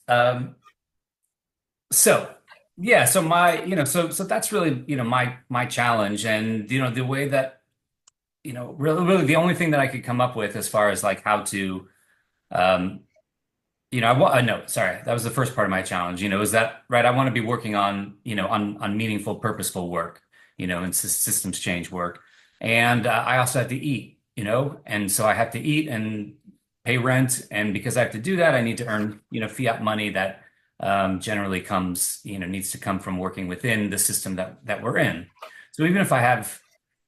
Um, so yeah, so my, so that's really, my challenge. And, the way that, really the only thing that I could come up with as far as like how to, um, no, sorry, that was the first part of my challenge, is that, right? I want to be working on, on meaningful, purposeful work, and systems change work. And I also have to eat, and so I have to eat and pay rent. And because I have to do that, I need to earn, fiat money that generally comes, needs to come from working within the system that we're in. So even if I have,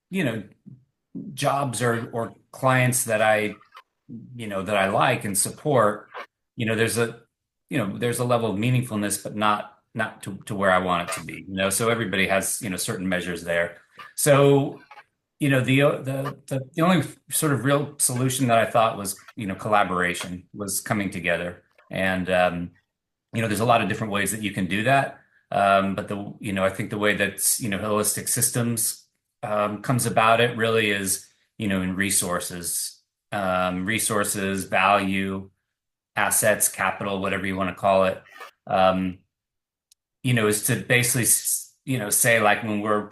you know, jobs or clients that I like and support, there's there's a level of meaningfulness, but not to where I want it to be, so everybody has, certain measures there. So, the only sort of real solution that I thought was, collaboration, was coming together. And, there's a lot of different ways that you can do that. But I think the way that, holistic systems, comes about it really is, in resources, value, assets, capital, whatever you want to call it, um, is to basically, say like when we're,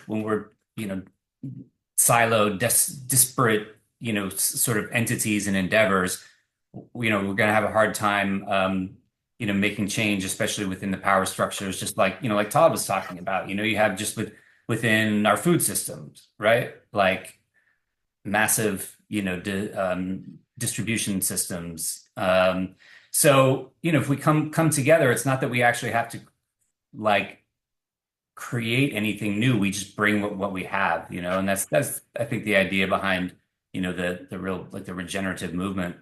siloed, disparate, sort of entities and endeavors, we're going to have a hard time, making change, especially within the power structures, just like, like Todd was talking about, you have just within our food systems, right? Like massive, distribution systems. So, if we come together, it's not that we actually have to like create anything new. We just bring what we have, and that's I think the idea behind, the real like the regenerative movement,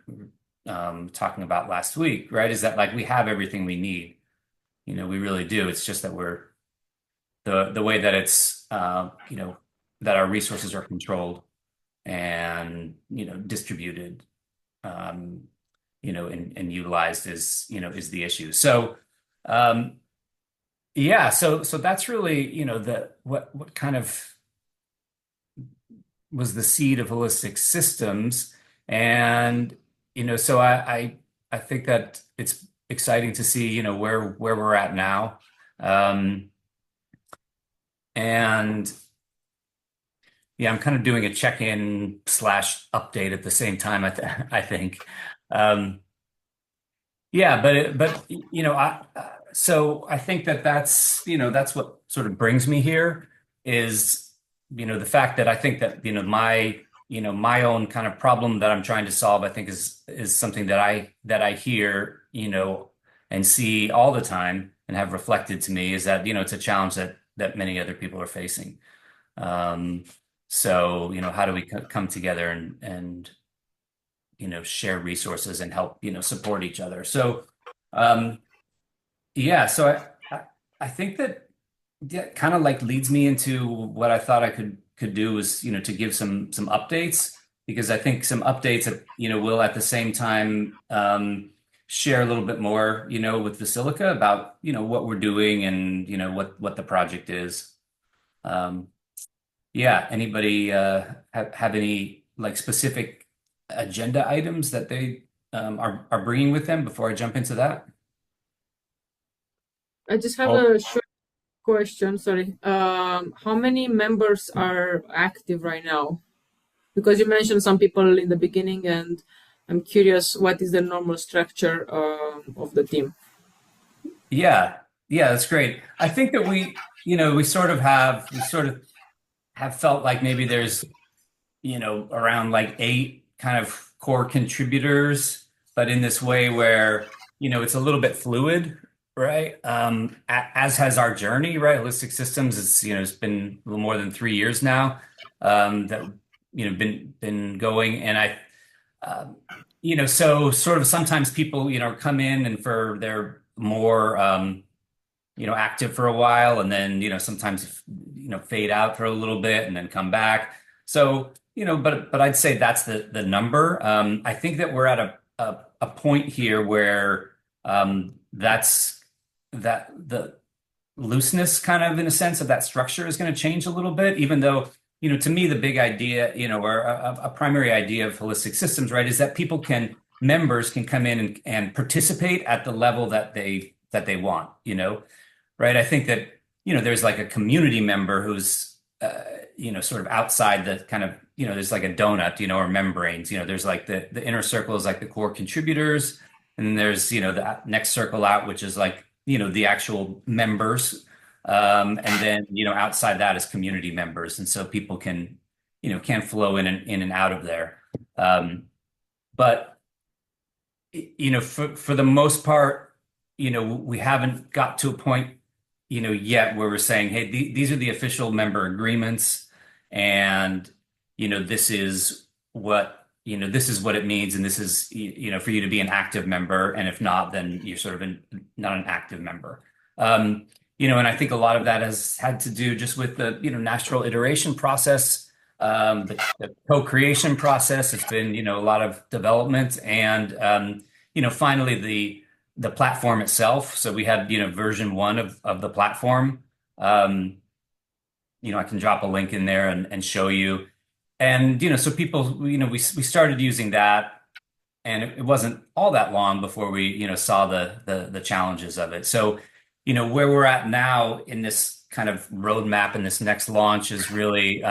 talking about last week, right? Is that like we have everything we need. We really do. It's just that we're the way that it's that our resources are controlled and distributed, um, and utilized is the issue. So yeah, so that's really, the what kind of was the seed of holistic systems. And so I think that it's exciting to see, where we're at now. Um and yeah, I'm kind of doing a check-in slash update at the same time, I think. Um Yeah, but so I think that's that's what sort of brings me here is, the fact that I think that, my own kind of problem that I'm trying to solve, I think is something that I hear, and see all the time and have reflected to me, is that, it's a challenge that many other people are facing. Um, so, how do we come together and share resources and help, support each other. So, um, yeah, so I think that, yeah, kind of like leads me into what I thought I could do is, to give some updates, because I think some updates that, will at the same time, share a little bit more, with Basilica about, what we're doing and, what the project is. Um, yeah, anybody have any like specific agenda items that they are bringing with them before I jump into that? I just have Well, a short question. Sorry. How many members are active right now? Because you mentioned some people in the beginning, and I'm curious what is the normal structure of the team? yeah, yeah, that's great. I think that we sort of have felt like maybe there's, around like eight kind of core contributors, but in this way where, it's a little bit fluid, right? As has our journey, right? Holistic Systems is, it's been a little more than 3 years now, that, been going. And so sort of sometimes people, come in and for their more, active for a while, and then, sometimes, fade out for a little bit and then come back. So, but I'd say that's the number. I think that we're at a point here where, that the looseness kind of, in a sense, of that structure is going to change a little bit, even though, to me, the big idea, or a primary idea of holistic systems, right, is that members can come in and participate at the level that they that they want, right? I think that, there's like a community member who's, sort of outside the kind of, there's like a donut, or membranes, there's like the inner circle is like the core contributors. And then there's, the next circle out, which is like, the actual members. And then, outside that is community members. And so people can flow in and out of there. But for the most part, we haven't got to a point, yet where we're saying, hey, these are the official member agreements, and this is what it means, and this is for you to be an active member, and if not, then you're sort of not an active member. And I think a lot of that has had to do just with the natural iteration process, the co-creation process. It's been a lot of development, and finally the platform itself. So we had version 1 of the platform. I can drop a link in there and show you. And so people, we started using that, and it wasn't all that long before we saw the challenges of it. So where we're at now in this kind of roadmap and this next launch is really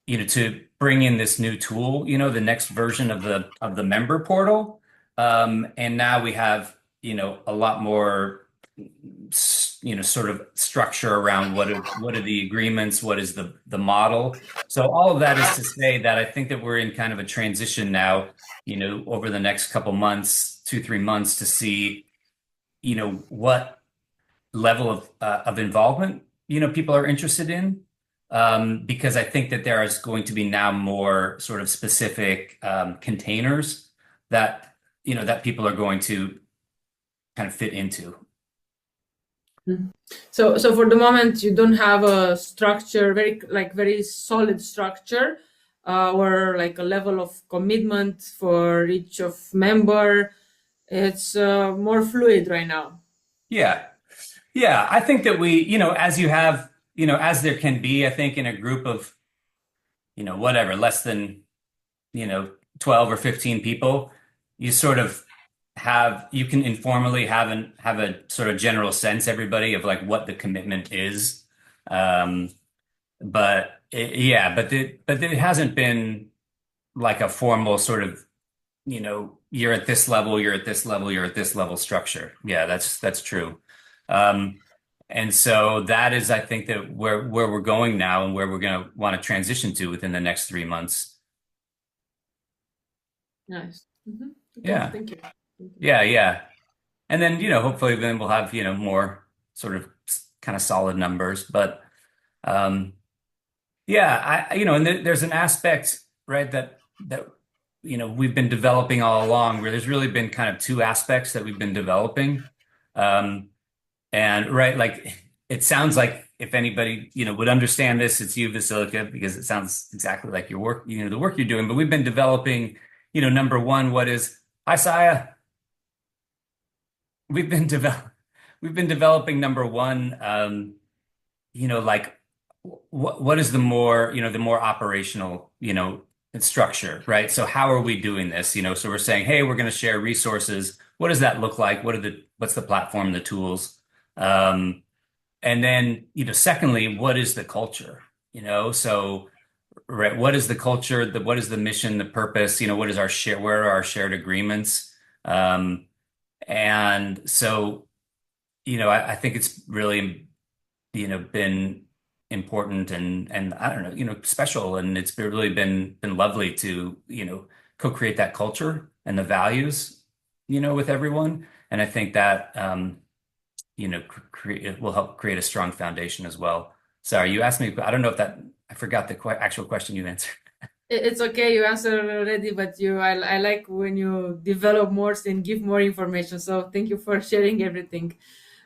to bring in this new tool, the next version of the member portal. And now we have, a lot more, sort of structure around what are the agreements, what is the model. So all of that is to say that I think that we're in kind of a transition now, over the next couple months, 2-3 months, to see, what level of involvement, people are interested in. Because I think that there is going to be now more sort of specific containers that that people are going to kind of fit into. Mhm. So for the moment, you don't have a structure, very solid structure, or like a level of commitment for each of member. It's more fluid right now. Yeah. Yeah. I think that we, as you have, as there can be, I think in a group of, whatever, less than, 12 or 15 people, you sort of you can informally have a sort of general sense, everybody, of like what the commitment is. Um, but it hasn't been like a formal sort of, you're at this level, you're at this level, you're at this level structure. Yeah, that's true. Um, and so that is, I think, that where we're going now, and where we're going to want to transition to within the next 3 months. Nice. Okay, Yeah, thank you. Thank you. yeah, yeah. And then, hopefully then we'll have, more sort of kind of solid numbers. But yeah, and there's an aspect, right, that we've been developing all along, where there's really been kind of two aspects that we've been developing. Um, and right, like it sounds like if anybody, would understand this, it's you, Vasilica, because it sounds exactly like your work, the work you're doing. But we've been developing, number one, what is, hi, Saya. We've been develop we've been developing number one, like what is the more operational, structure, right? So how are we doing this? So we're saying, hey, we're going to share resources. What does that look like? What's the platform, the tools? And then, secondly, what is the culture? So right, what is the culture? What is the mission, the purpose? What is where are our shared agreements? And so, I think it's really, been important, and I don't know, special, and it's really been lovely to, co-create that culture and the values, with everyone. And I think that, it will help create a strong foundation as well. Sorry, you asked me, I don't know if I forgot the actual question you answered. It's okay, you answered already, but I like when you develop more and give more information. So thank you for sharing everything.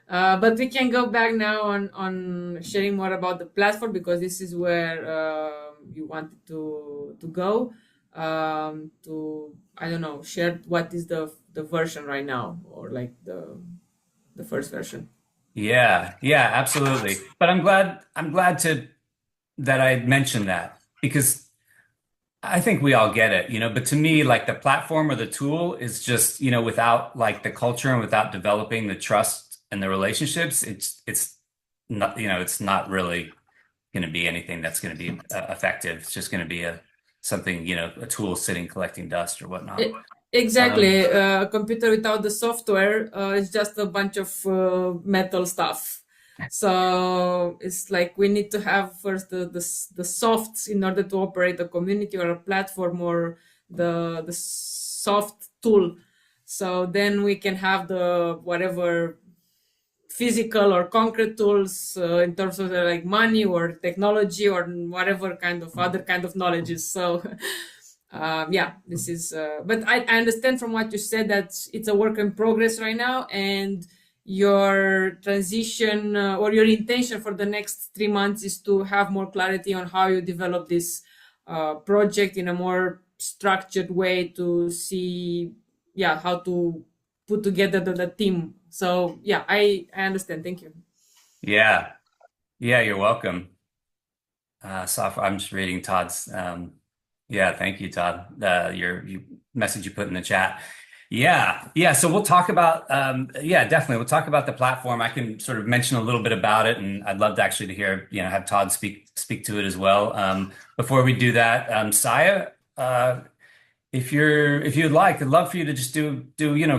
But we can go back now on sharing more about the platform, because this is where you wanted to go, to, I don't know, share what is the version right now, or like the first version. Yeah, yeah, absolutely. But I'm glad to that I mentioned that, because I think we all get it, but to me, like the platform or the tool is just, without like the culture and without developing the trust and the relationships, it's not, it's not really going to be anything that's going to be effective. It's just going to be a something, a tool sitting collecting dust or whatnot. Um, Exactly. A computer without the software is just a bunch of metal stuff. So it's like we need to have first the softs in order to operate a community or a platform or the soft tool. So then we can have the whatever physical or concrete tools in terms of like money or technology or whatever kind of other kind of knowledges. So yeah, this is but I understand from what you said that it's a work in progress right now, and your transition or your intention for the next 3 months is to have more clarity on how you develop this project in a more structured way to see, yeah, how to put together the team. So yeah, I understand. Thank you. yeah, yeah, you're welcome. Software. I'm just reading Todd's. Yeah, thank you, Todd. Your message you put in the chat. Yeah, yeah. So we'll talk about. Yeah, definitely. We'll talk about the platform. I can sort of mention a little bit about it, and I'd love to actually to hear, have Todd speak to it as well. Before we do that, Saya, if you'd like, I'd love for you to just do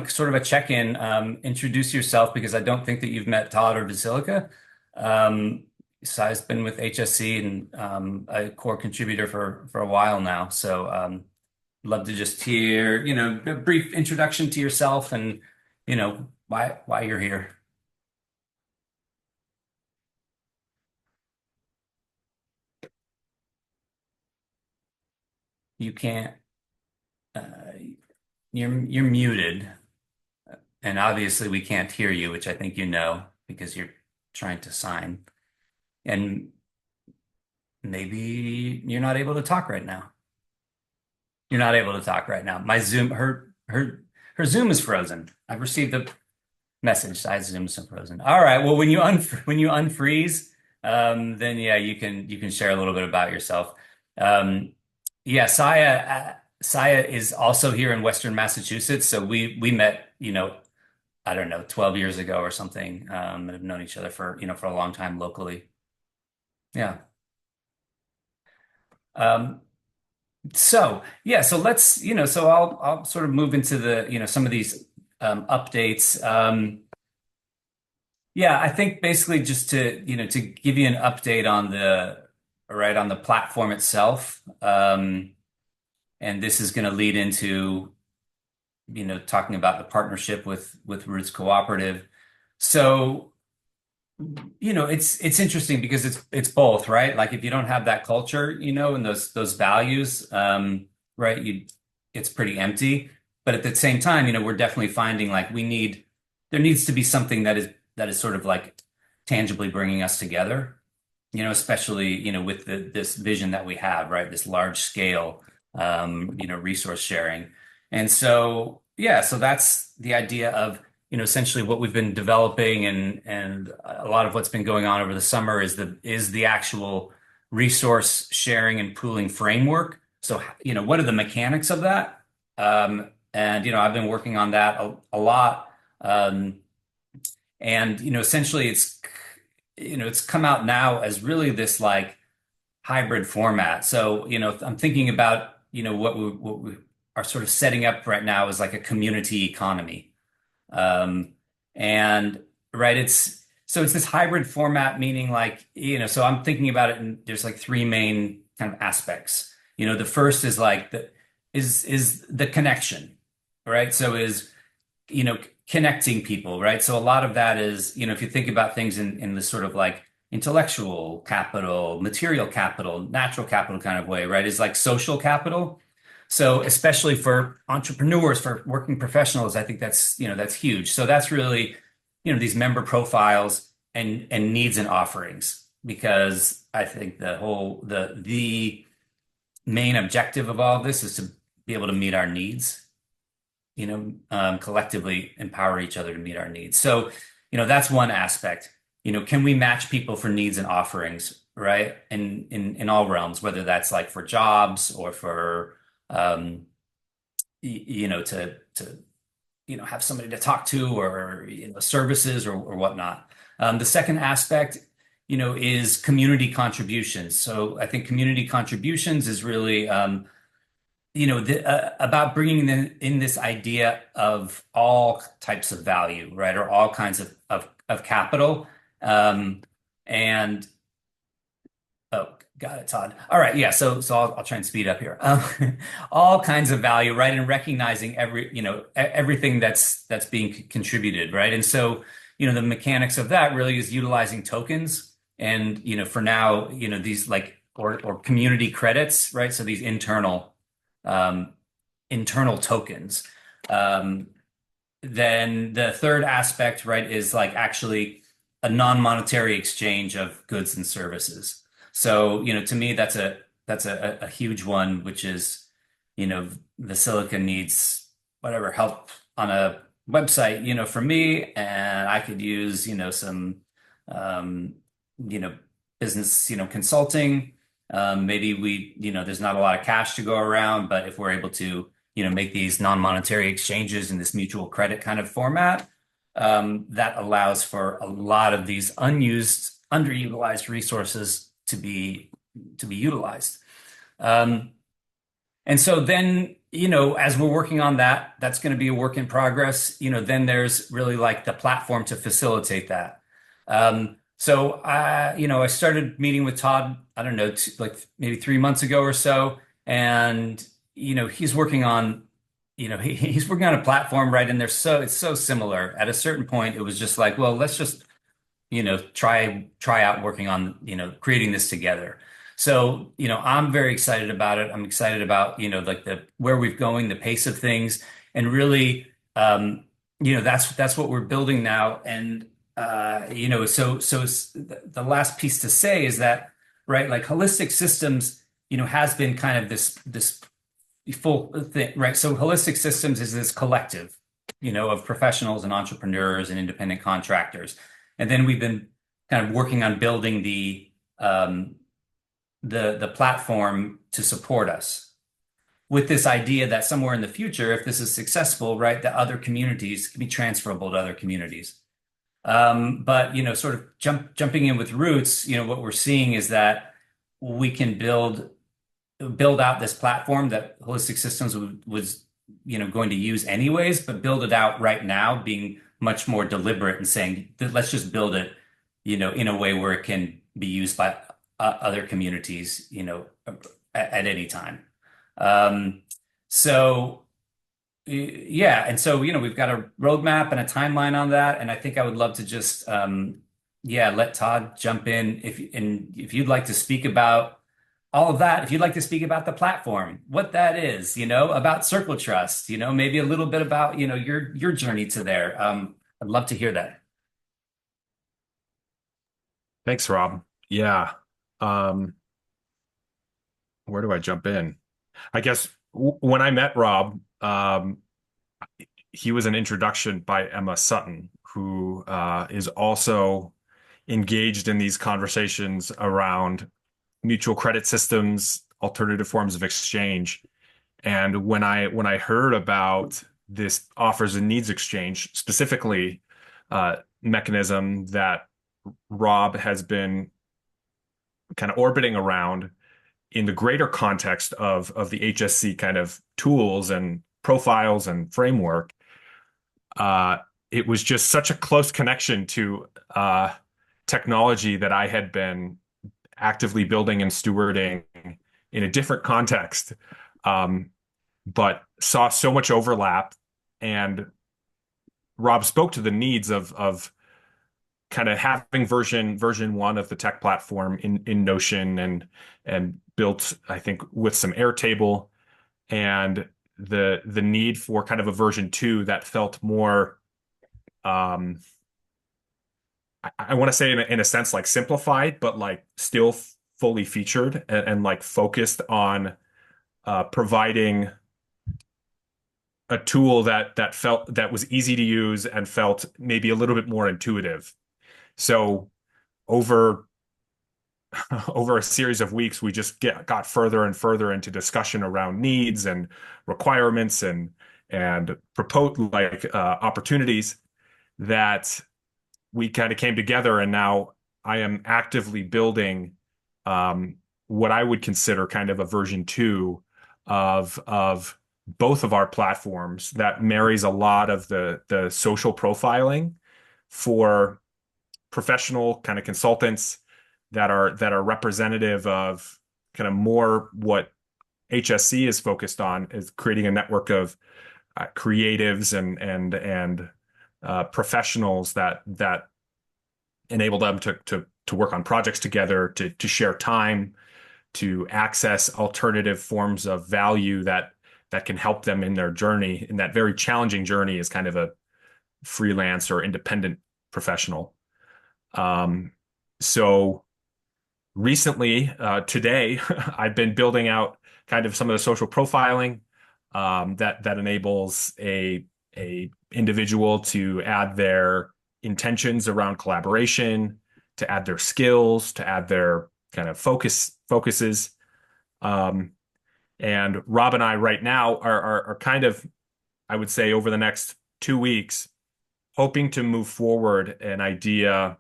sort of a check-in, introduce yourself because I don't think that you've met Todd or Basilica. Um, Sai's been with HSC and a core contributor for a while now. So love to just hear, a brief introduction to yourself and why you're here. You can't you're muted, and obviously we can't hear you, which I think because you're trying to sign. And maybe you're not able to talk right now. You're not able to talk right now. My Zoom, her Zoom is frozen. I've received a message. I Zoom is frozen. All right. Well, when you unfreeze, then yeah, you can share a little bit about yourself. Yeah, Saya is also here in Western Massachusetts. So we met, I don't know, 12 years ago or something. And have known each other for a long time locally. Yeah. Um, So yeah, so let's, so I'll sort of move into the, some of these updates. Yeah, I think basically just to give you an update on on the platform itself. And this is going to lead into, talking about the partnership with Roots Cooperative. So it's interesting because it's both, right? Like if you don't have that culture, and those values, right, it's pretty empty. But at the same time, we're definitely finding like there needs to be something that is sort of like tangibly bringing us together, especially, with this vision that we have, right? This large scale, resource sharing. And so, yeah, so that's the idea of essentially what we've been developing and a lot of what's been going on over the summer is the actual resource sharing and pooling framework. So, what are the mechanics of that? And I've been working on that a lot. And essentially it's come out now as really this like hybrid format. So, I'm thinking about, what we are sort of setting up right now is like a community economy. And right, it's this hybrid format, meaning like, so I'm thinking about it and there's like three main kind of aspects. The first is like is the connection, right? So you know, connecting people, right? So a lot of that is, if you think about things in this sort of like intellectual capital, material capital, natural capital kind of way, right? Is like social capital. So especially for entrepreneurs, for working professionals, I think that's huge. So that's really, these member profiles and needs and offerings, because I think the main objective of all of this is to be able to meet our needs, collectively empower each other to meet our needs. So, that's one aspect. Can we match people for needs and offerings, right? In all realms, whether that's like for jobs or for to have somebody to talk to, or services, or whatnot. The second aspect, is community contributions. So I think community contributions is really about bringing in this idea of all types of value, right? Or all kinds of capital. Um, and Oh, got it, Todd. All right, yeah. So I'll try and speed up here. All kinds of value, right? And recognizing everything that's being contributed, right? And so, the mechanics of that really is utilizing tokens, and for now, these like or community credits, right? So these um, internal tokens. Um, then the third aspect, right, is like actually a non-monetary exchange of goods and services. So, to me, that's a huge one, which is, the Silicon needs whatever help on a website, from me, and I could use, some, um, you know, business, consulting. Maybe there's not a lot of cash to go around, but if we're able to make these non-monetary exchanges in this mutual credit kind of format, that allows for a lot of these unused, underutilized resources to be utilized. Um, and so then, as we're working on that, that's going to be a work in progress. Then there's really like the platform to facilitate that. So I started meeting with Todd, I don't know, like maybe 3 months ago or so. And, he's working on, he's working on a platform, right? And it's so similar. At a certain point, it was just like, well, let's just try out working on, creating this together. So, I'm very excited about it. I'm excited about, like the where we're going, the pace of things, and really, that's what we're building now. And the last piece to say is that, right, like holistic systems, has been kind of this full thing, right? So holistic systems is this collective, of professionals and entrepreneurs and independent contractors. And then we've been kind of working on building the platform to support us with this idea that somewhere in the future, if this is successful, right, that other communities can be transferable to other communities. But sort of jumping in with roots, what we're seeing is that we can build out this platform that Holistic Systems was going to use anyways, but build it out right now, being much more deliberate and saying that let's just build it, in a way where it can be used by other communities, at any time. Um, so yeah, and so we've got a roadmap and a timeline on that, and I think I would love to just yeah, let Todd jump in if you'd like to speak about all of that, if you'd like to speak about the platform, what that is, about Circle Trust, maybe a little bit about, your journey to there. I'd love to hear that. Thanks, Rob. Yeah. Um, where do I jump in? I guess when I met Rob, he was an introduction by Emma Sutton, who is also engaged in these conversations around mutual credit systems, alternative forms of exchange. And when I heard about this offers and needs exchange, specifically mechanism that Rob has been kind of orbiting around in the greater context of the HSC kind of tools and profiles and framework, it was just such a close connection to technology that I had been actively building and stewarding in a different context, but saw so much overlap. And Rob spoke to the needs of kind of having version one of the tech platform in Notion and built, I think, with some Airtable, and the need for kind of a version two that felt more I want to say in a sense like simplified, but like still fully featured and like focused on providing a tool that was easy to use and felt maybe a little bit more intuitive. So over over a series of weeks, we just got further and further into discussion around needs and requirements and propose opportunities that we kind of came together. And now I am actively building what I would consider kind of a version 2 of both of our platforms that marries a lot of the social profiling for professional kind of consultants that are representative of kind of more what HSC is focused on, is creating a network of creatives and professionals that enable them to work on projects together, to share time, to access alternative forms of value that can help them in their journey, in that very challenging journey as kind of a freelance or independent professional. So recently, today, I've been building out kind of some of the social profiling that enables a individual to add their intentions around collaboration, to add their skills, to add their kind of focuses. And Rob and I right now are kind of, I would say, over the next 2 weeks, hoping to move forward an idea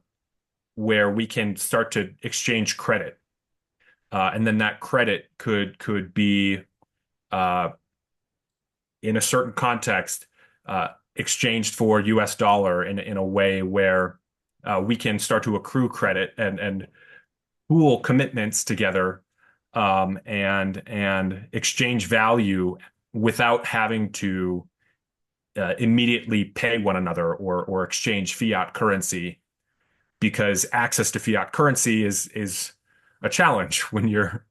where we can start to exchange credit. And then that credit could be in a certain context exchanged for US dollar in a way where we can start to accrue credit and pool commitments together, and exchange value without having to immediately pay one another or exchange fiat currency, because access to fiat currency is a challenge when you're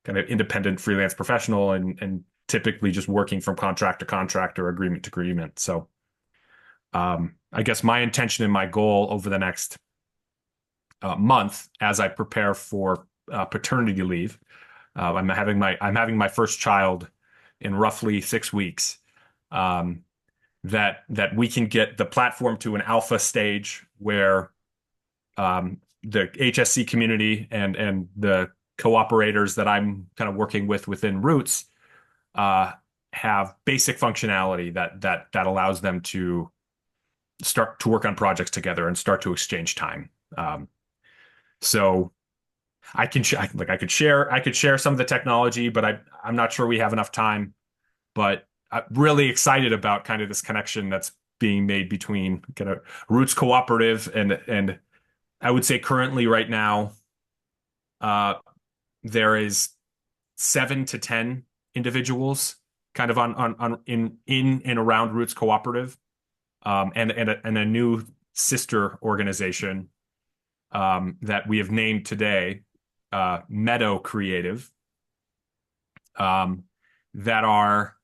kind of independent freelance professional and typically just working from contract to contract or agreement to agreement. So I guess my intention and my goal over the next month, as I prepare for paternity leave, I'm having my first child in roughly 6 weeks. That we can get the platform to an alpha stage where the HSC community and the cooperators that I'm kind of working with within Roots have basic functionality that allows them to start to work on projects together and start to exchange time. So I could share some of the technology, but I'm not sure we have enough time. But I'm really excited about kind of this connection that's being made between kind of Roots Cooperative and I would say currently right now there is 7 to 10 individuals kind of on in and around Roots Cooperative, and a new sister organization that we have named today, Meadow Creative, that are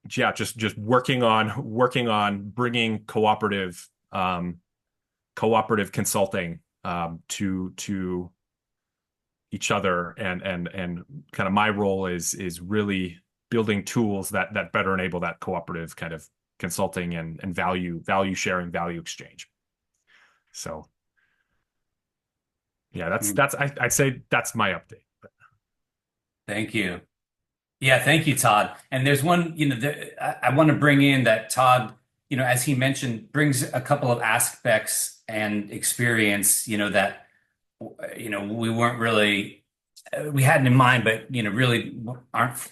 just working on bringing cooperative consulting to each other, and kind of my role is really building tools that better enable that cooperative kind of consulting and value sharing, value exchange. So yeah, I'd say that's my update. Thank you. Yeah, thank you, Todd. And there's one, I want to bring in that Todd, as he mentioned, brings a couple of aspects and experience, that, we weren't really, we had in mind, but, really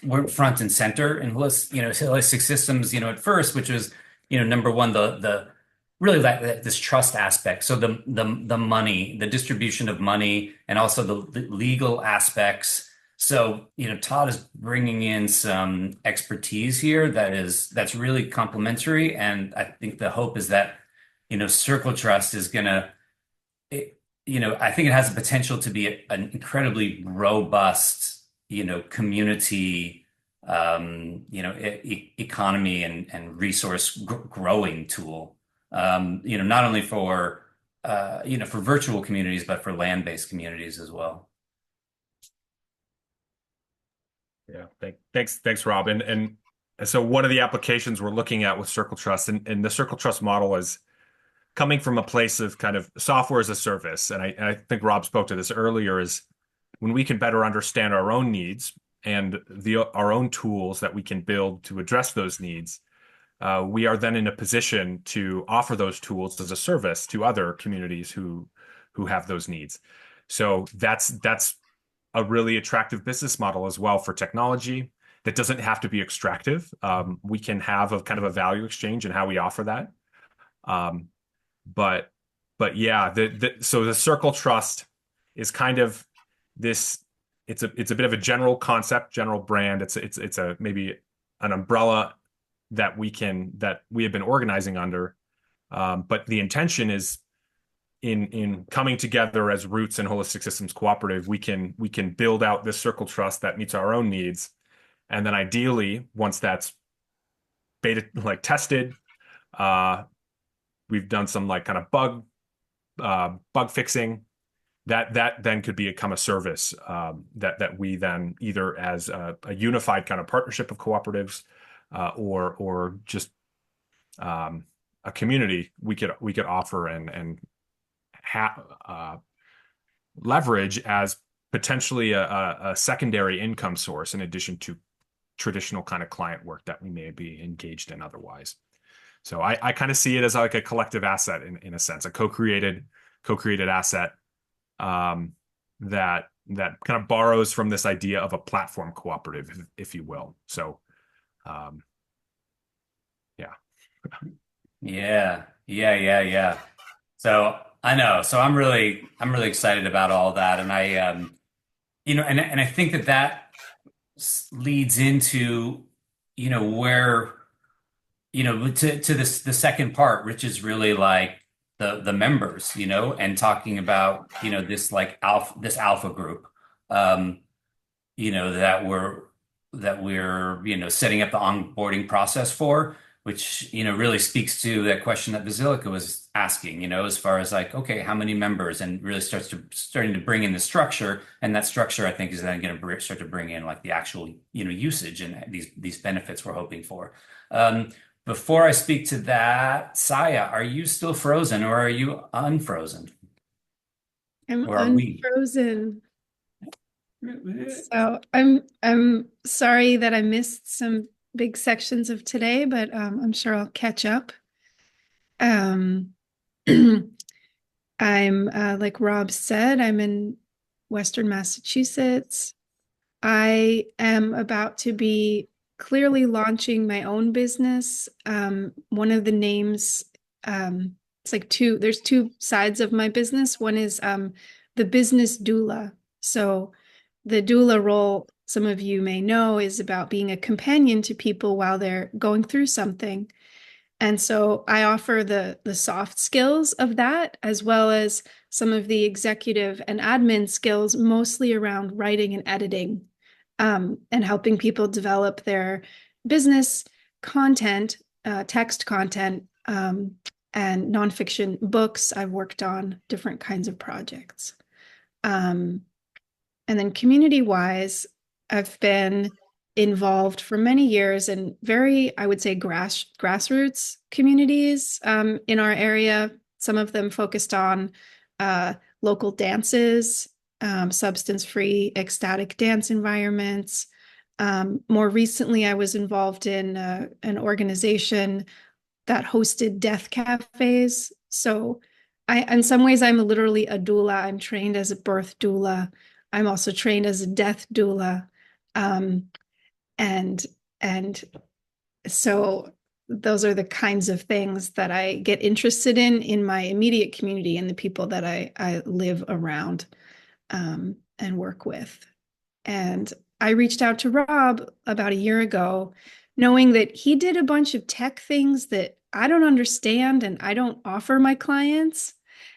weren't front and center in holistic systems, at first, which was, number one, the really this trust aspect. So the money, the distribution of money, and also the legal aspects. So, Todd is bringing in some expertise here that's really complementary. And I think the hope is that, Circle Trust is gonna, I think it has the potential to be an incredibly robust, community, economy and resource growing tool. Not only for, for virtual communities, but for land-based communities as well. Yeah, thanks, Rob. And so one of the applications we're looking at with Circle Trust, and the Circle Trust model is coming from a place of kind of software as a service, and I think Rob spoke to this earlier, is when we can better understand our own needs and our own tools that we can build to address those needs, we are then in a position to offer those tools as a service to other communities who have those needs. So that's a really attractive business model as well for technology that doesn't have to be extractive. We can have a kind of a value exchange in how we offer that. Um, but yeah, so the Circle Trust is kind of this. It's a bit of a general concept, general brand. It's a maybe an umbrella that we have been organizing under. But the intention is in coming together as Roots and Holistic Systems Cooperative, we can build out this Circle Trust that meets our own needs. And then ideally, once that's beta tested, we've done some kind of bug fixing, that then could become a service that we then either as a unified kind of partnership of cooperatives or just a community we could offer and leverage as potentially a secondary income source in addition to traditional kind of client work that we may be engaged in otherwise. So I kind of see it as like a collective asset in a sense, a co-created asset that kind of borrows from this idea of a platform cooperative, if you will. So Yeah. So I know. So I'm really excited about all that. And and I think that leads into, where, to this, the second part, which is really like the members, and talking about, this like this alpha group, that we're, setting up the onboarding process for, which, really speaks to that question that Basilica was asking, as far as like, okay, how many members, and really starting to bring in the structure. And that structure, I think, is then going to start to bring in like the actual, usage and these benefits we're hoping for. Before I speak to that, Saya, are you still frozen or are you unfrozen? I'm Or are we? unfrozen. So I'm sorry that I missed some big sections of today, but I'm sure I'll catch up. I'm like Rob said, I'm in Western Massachusetts. I am about to be clearly launching my own business. One of the names, it's like there's two sides of my business. One is the business doula. So the doula role, some of you may know, is about being a companion to people while they're going through something. And so I offer the soft skills of that, as well as some of the executive and admin skills, mostly around writing and editing, and helping people develop their business content, text content, and nonfiction books. I've worked on different kinds of projects. And then community-wise, I've been involved for many years in very, I would say, grassroots communities in our area. Some of them focused on local dances, substance-free, ecstatic dance environments. More recently, I was involved in an organization that hosted death cafes. So in some ways, I'm literally a doula. I'm trained as a birth doula. I'm also trained as a death doula. And so those are the kinds of things that I get interested in my immediate community and the people that I live around and work with. And I reached out to Rob about a year ago, knowing that he did a bunch of tech things that I don't understand and I don't offer my clients.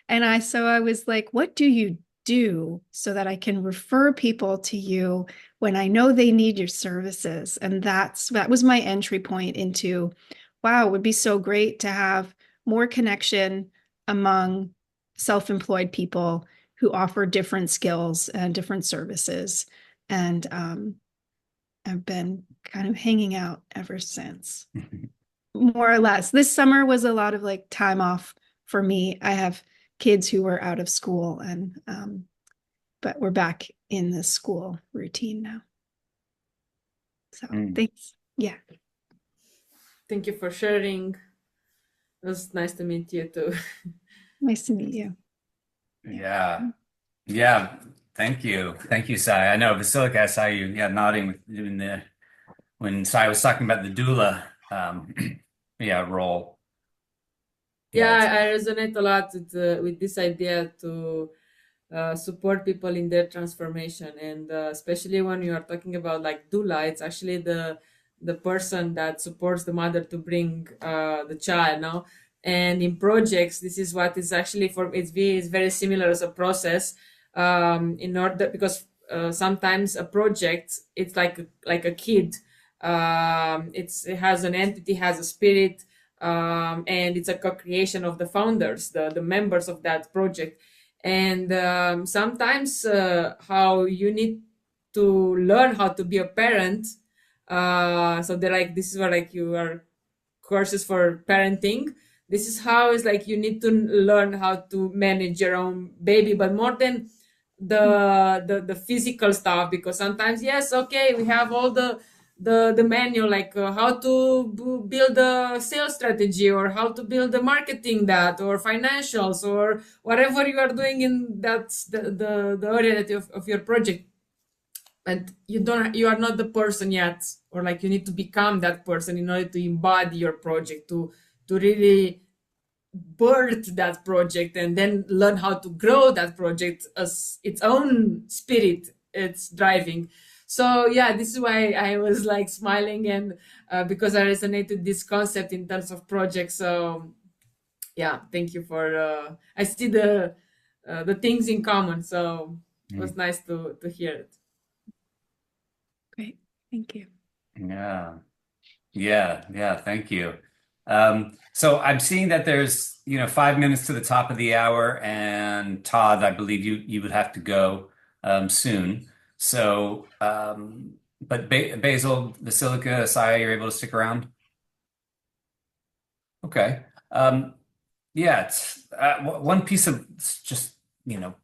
And so I was like, what do you do so that I can refer people to you when I know they need your services? And that was my entry point into, wow, it would be so great to have more connection among self-employed people who offer different skills and different services. And I've been kind of hanging out ever since, more or less. This summer was a lot of like time off for me. I have kids who were out of school, and but we're back in the school routine now. So thanks. Yeah. Thank you for sharing. It was nice to meet you too. Nice to meet you. Yeah. Yeah. Thank you. Thank you, Sai. I know Basilica, I saw you, nodding when Sai was talking about the doula, role. Yeah, Yeah. I resonate a lot with this idea to support people in their transformation, and especially when you are talking about like doula, it's actually the person that supports the mother to bring the child now. And in projects, this is what is actually for it's very similar as a process, in order because sometimes a project it's like a kid. It has an entity, has a spirit, and it's a co-creation of the founders, the members of that project. And sometimes how you need to learn how to be a parent. So they're like, this is where like you are courses for parenting. This is how it's like you need to learn how to manage your own baby, but more than the physical stuff, because sometimes yes, okay, we have all the manual, like how to build a sales strategy, or how to build the marketing that, or financials, or whatever you are doing in that's the area that of your project. And you are not the person yet, or like you need to become that person in order to embody your project, to really birth that project, and then learn how to grow that project as its own spirit it's driving. So yeah, this is why I was like smiling, and because I resonated this concept in terms of projects. So yeah, thank you for I see the things in common, so it was nice to hear it. Great. Thank you. Yeah. Yeah. Thank you. So I'm seeing that there's, 5 minutes to the top of the hour, and Todd, I believe you would have to go soon. So, but Basil, Basilica, Asaya, you're able to stick around? Okay. Yeah, it's one piece of just,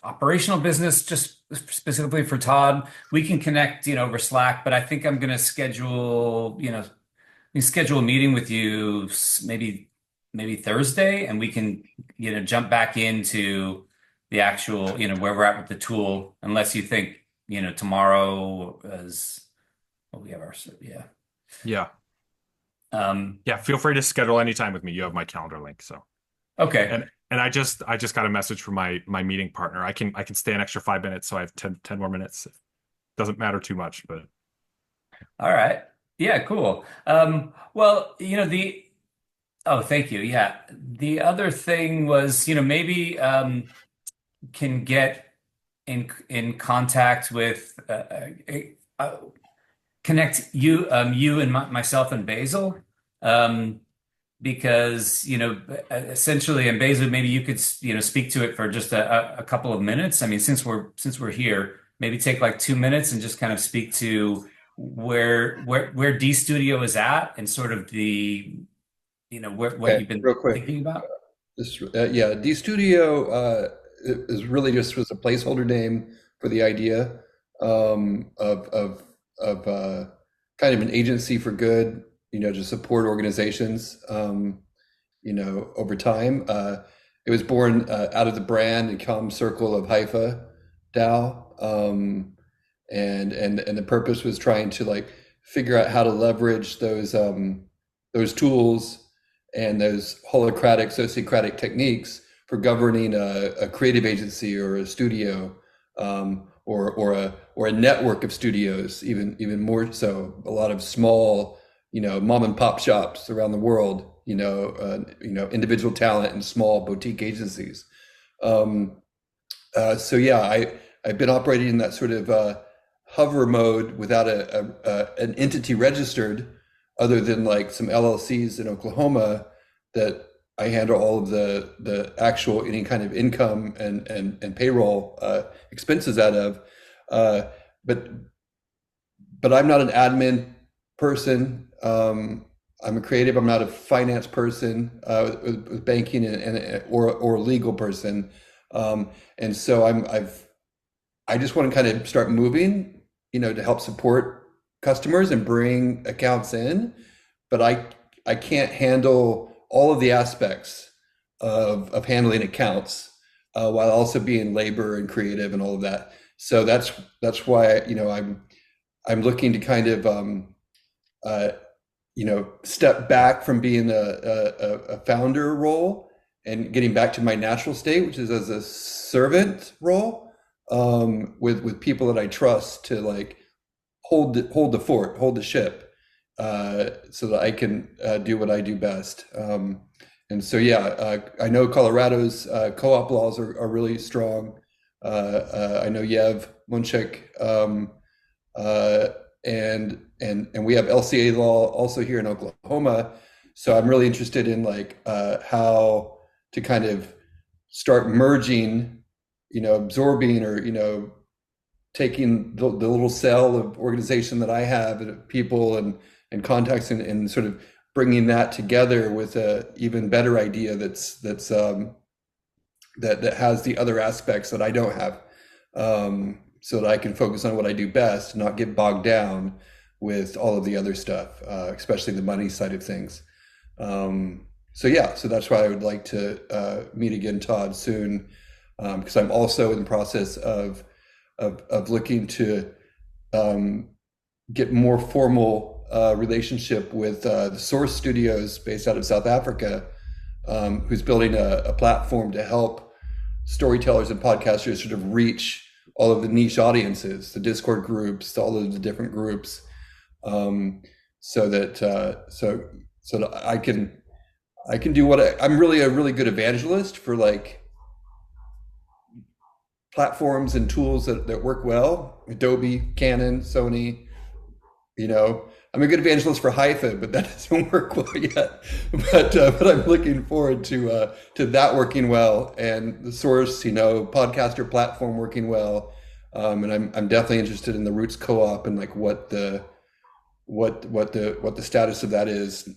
operational business, just specifically for Todd. We can connect, over Slack, but I think I'm going to schedule a meeting with you maybe Thursday, and we can, jump back into the actual, where we're at with the tool, unless you think, tomorrow is, well, we have our, yeah. Yeah. Um, Yeah, feel free to schedule any time with me. You have my calendar link. So okay. and I just got a message from my meeting partner. I can stay an extra 5 minutes, so I have 10 more minutes. Doesn't matter too much, but All right. Yeah, cool. Well, oh, thank you. Yeah. The other thing was, maybe can get in contact with connect you and myself and Basil, because essentially, and Basil, maybe you could speak to it for just a couple of minutes. I mean, since we're here, maybe take like 2 minutes and just kind of speak to where D Studio is at, and sort of the what Okay, you've been real quick. thinking about. This, yeah, D Studio is really just was a placeholder name for the idea of kind of an agency for good, to support organizations, over time. It was born out of the brand and comm circle of Haifa DAO, and the purpose was trying to like figure out how to leverage those tools and those holacratic, sociocratic techniques for governing a creative agency or a studio, or a network of studios, even more so. A lot of small, mom and pop shops around the world, individual talent and small boutique agencies. So yeah, I've been operating in that sort of hover mode without an entity registered, other than like some LLCs in Oklahoma that I handle all of the actual any kind of income and payroll expenses out of. But I'm not an admin person. I'm a creative. I'm not a finance person with banking and or a legal person, and so I just want to kind of start moving, to help support customers and bring accounts in, but I can't handle all of the aspects of handling accounts while also being labor and creative and all of that. So that's why I'm looking to kind of uh, step back from being a founder role and getting back to my natural state, which is as a servant role, with people that I trust to like hold the fort, hold the ship, so that I can do what I do best. And so, yeah, I know Colorado's co-op laws are really strong. I know Yev Munchik, uh, and we have LCA law also here in Oklahoma. So I'm really interested in like how to kind of start merging, absorbing or taking the little cell of organization that I have and people and contacts and sort of bringing that together with a even better idea that has the other aspects that I don't have, so that I can focus on what I do best and not get bogged down with all of the other stuff, especially the money side of things. So yeah, so that's why I would like to meet again, Todd, soon, because I'm also in the process of looking to get more formal relationship with the Source Studios based out of South Africa, who's building a platform to help storytellers and podcasters sort of reach all of the niche audiences, the Discord groups, all of the different groups, so that I can do I'm really a really good evangelist for like platforms and tools that work well. Adobe, Canon, Sony. I'm a good evangelist for Haifa, but that doesn't work well yet. But I'm looking forward to that working well, and the Source, podcaster platform working well. And I'm definitely interested in the Roots Co-op and like what the status of that is.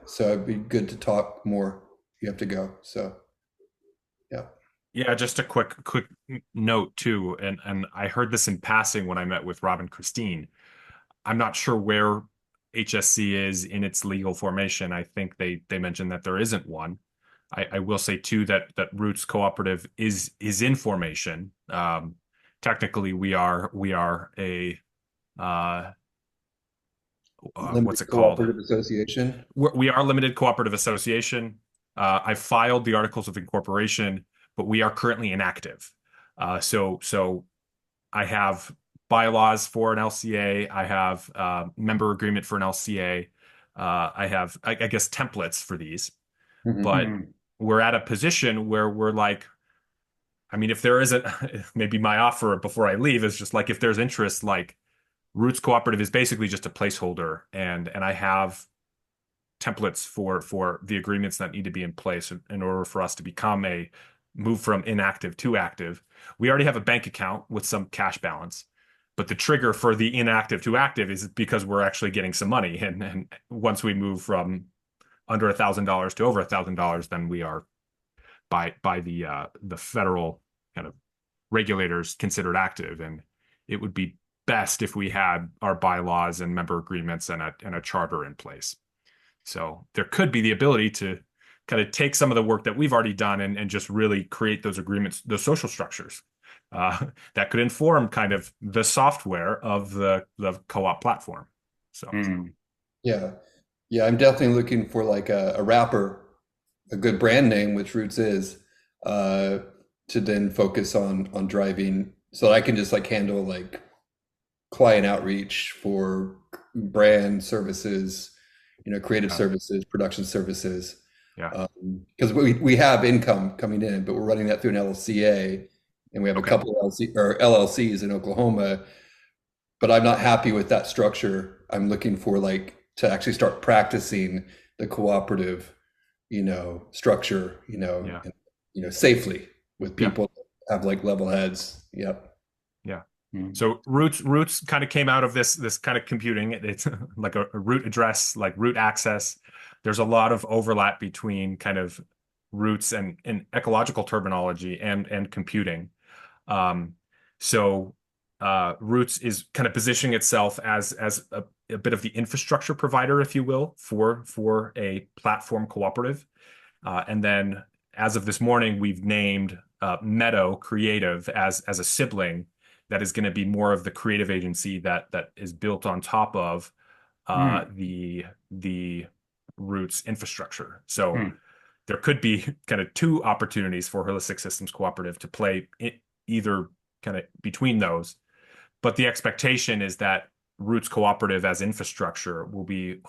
So it'd be good to talk more. You have to go. So yeah. Yeah, just a quick note too, and I heard this in passing when I met with Rob and Christine. I'm not sure where HSC is in its legal formation. I think they mentioned that there isn't one. I will say too that Roots Cooperative is in formation. Technically, we are a what's Limited it called? Cooperative Association. We are a limited cooperative association. I filed the articles of incorporation, but we are currently inactive. So I have bylaws for an LCA. I have member agreement for an LCA. I have, I guess, templates for these. Mm-hmm. But we're at a position where we're like, I mean, if there isn't, maybe my offer before I leave is just like, if there's interest, like Roots Cooperative is basically just a placeholder, and I have templates for the agreements that need to be in place in order for us to move from inactive to active. We already have a bank account with some cash balance, but the trigger for the inactive to active is because we're actually getting some money. And once we move from under $1,000 to over $1,000, then we are by the federal kind of regulators considered active. And it would be best if we had our bylaws and member agreements and a charter in place. So there could be the ability to kind of take some of the work that we've already done and just really create those agreements, those social structures that could inform kind of the software of the co-op platform. So yeah, I'm definitely looking for like a wrapper, a good brand name, which Roots is, to then focus on driving, so that I can just like handle like client outreach for brand services, creative services, production services. Yeah. Because we have income coming in, but we're running that through an LLCA, and we have a couple of LLCs in Oklahoma, but I'm not happy with that structure. I'm looking for like to actually start practicing the cooperative, structure, and, safely with people that have like level heads. Yep. Yeah. Mm. So roots kind of came out of this kind of computing. It's like a root address, like root access. There's a lot of overlap between kind of roots and ecological terminology and computing. Um, so Roots is kind of positioning itself as a bit of the infrastructure provider, if you will, for a platform cooperative. And then as of this morning, we've named Meadow Creative as a sibling that is going to be more of the creative agency that is built on top of Mm. the Roots infrastructure. So Mm. there could be kind of two opportunities for Holistic Systems Cooperative to play either kind of between those. But the expectation is that Roots Cooperative as infrastructure will be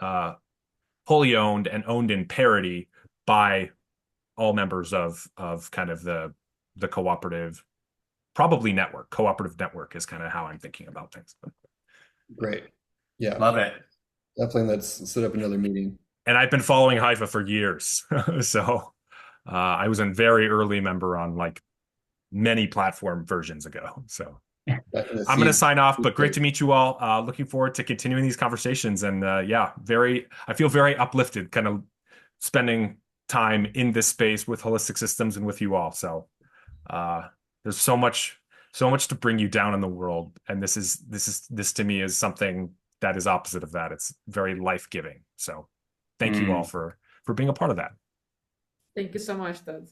uh, wholly owned and owned in parity by all members of kind of the cooperative, probably network. Cooperative network is kind of how I'm thinking about things. Great. Yeah, Love it. definitely. Let's set up another meeting. And I've been following Haifa for years, so I was a very early member on like many platform versions ago. So Back in the I'm going to seat. sign off, but great to meet you all. Looking forward to continuing these conversations. And yeah, I feel very uplifted kind of spending time in this space with Holistic Systems and with you all. So there's so much to bring you down in the world. And this to me is something that is opposite of that. It's very life-giving. So thank you all Mm. for being a part of that. Thank you so much, Todd.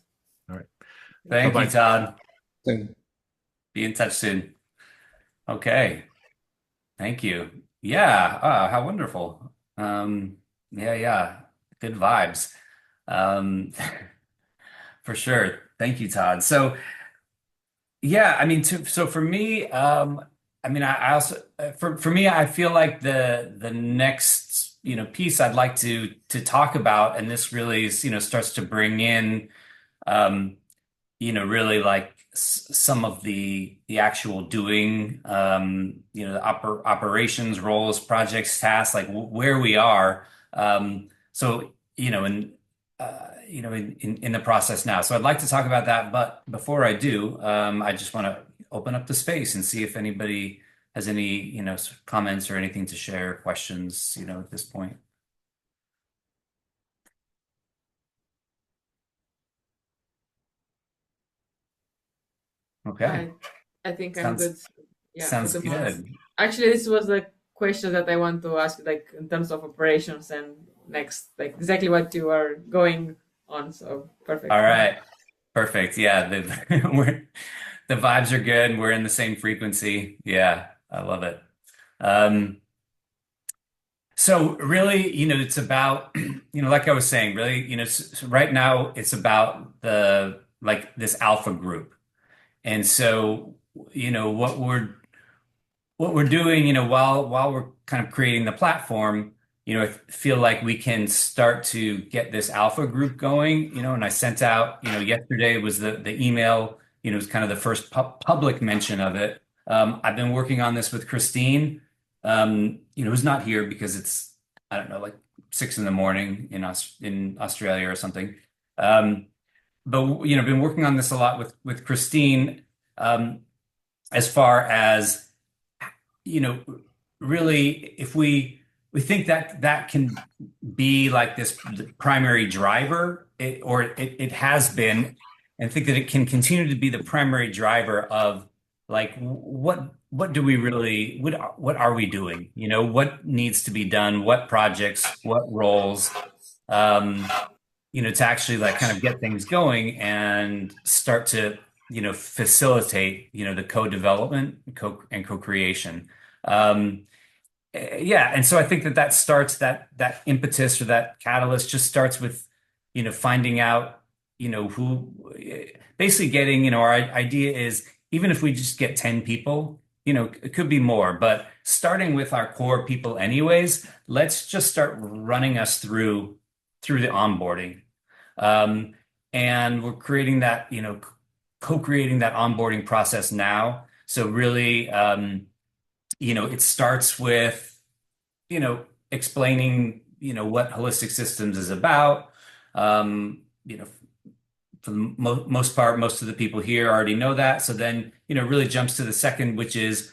All right. Thank Bye-bye. you, Todd. Thing. Be in touch soon. Okay. Thank you. Yeah. How wonderful. Yeah. Good vibes. Um, for sure. Thank you, Todd. So, yeah, I mean, so for me, I mean, I also for me, I feel like the next piece I'd like to talk about, and this really is starts to bring in um, really like some of the actual doing, the operations, roles, projects, tasks, like where we are. So, in the process now. So I'd like to talk about that, but before I do, I just want to open up the space and see if anybody has any, comments or anything to share, questions, at this point. Okay. I think I'm Sounds good. Yeah, for sounds the moment. good. Actually, this was the question that I want to ask, like in terms of operations and next, like exactly what you are going on. So perfect. All right. Perfect. Yeah, the vibes are good. We're in the same frequency. Yeah, I love it. Um, so really, it's about, like I was saying, really, so right now it's about the like this alpha group. And so, what we're doing, while we're kind of creating the platform, I feel like we can start to get this alpha group going, and I sent out, yesterday was the email, it was kind of the first public mention of it. I've been working on this with Christine, who's not here because it's, I don't know, like 6 in the morning in Australia or something. But been working on this a lot with Christine, as far as you know, really, if we think that can be like this primary driver, or it has been, and think that it can continue to be the primary driver of like what do we really what are we doing? What needs to be done? What projects? What roles? Um, to actually like kind of get things going and start to facilitate the co-development and co-creation. um yeah, and so I think that starts that impetus or that catalyst just starts with finding out who, basically getting, our idea is, even if we just get 10 people, it could be more, but starting with our core people anyways, let's just start running us through the onboarding. um, and we're creating that, co-creating that onboarding process now. So really, it starts with, explaining, what holistic systems is about, for the most part, most of the people here already know that. So then, really jumps to the second, which is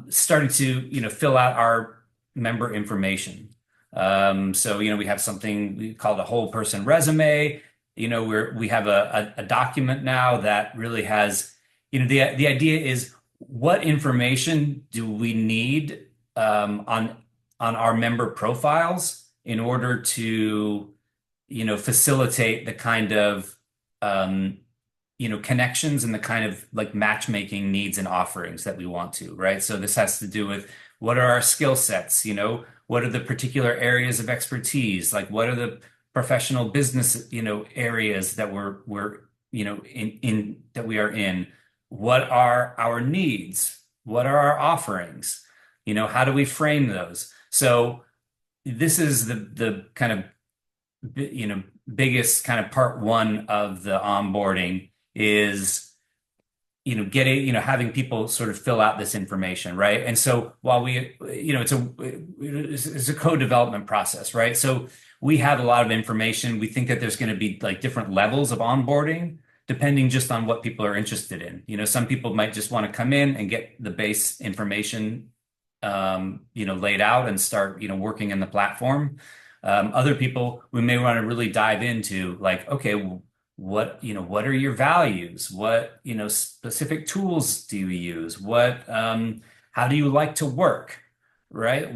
starting to, fill out our member information. So, we have something we call the whole person resume. We have a document now that really has, the idea is what information do we need on our member profiles in order to, facilitate the kind of connections and the kind of like matchmaking needs and offerings that we want to, right? So this has to do with what are our skill sets, what are the particular areas of expertise, like what are the professional business, areas that we're in that we are in, what are our needs, what are our offerings, how do we frame those? So this is the kind of biggest kind of part one of the onboarding is, having people sort of fill out this information, right? And so while it's a co-development process, right? So we have a lot of information. We think that there's going to be like different levels of onboarding depending just on what people are interested in. Some people might just want to come in and get the base information, laid out and start, working in the platform. Other people, we may want to really dive into like, okay, what are your values? What, specific tools do you use? How do you like to work? Right?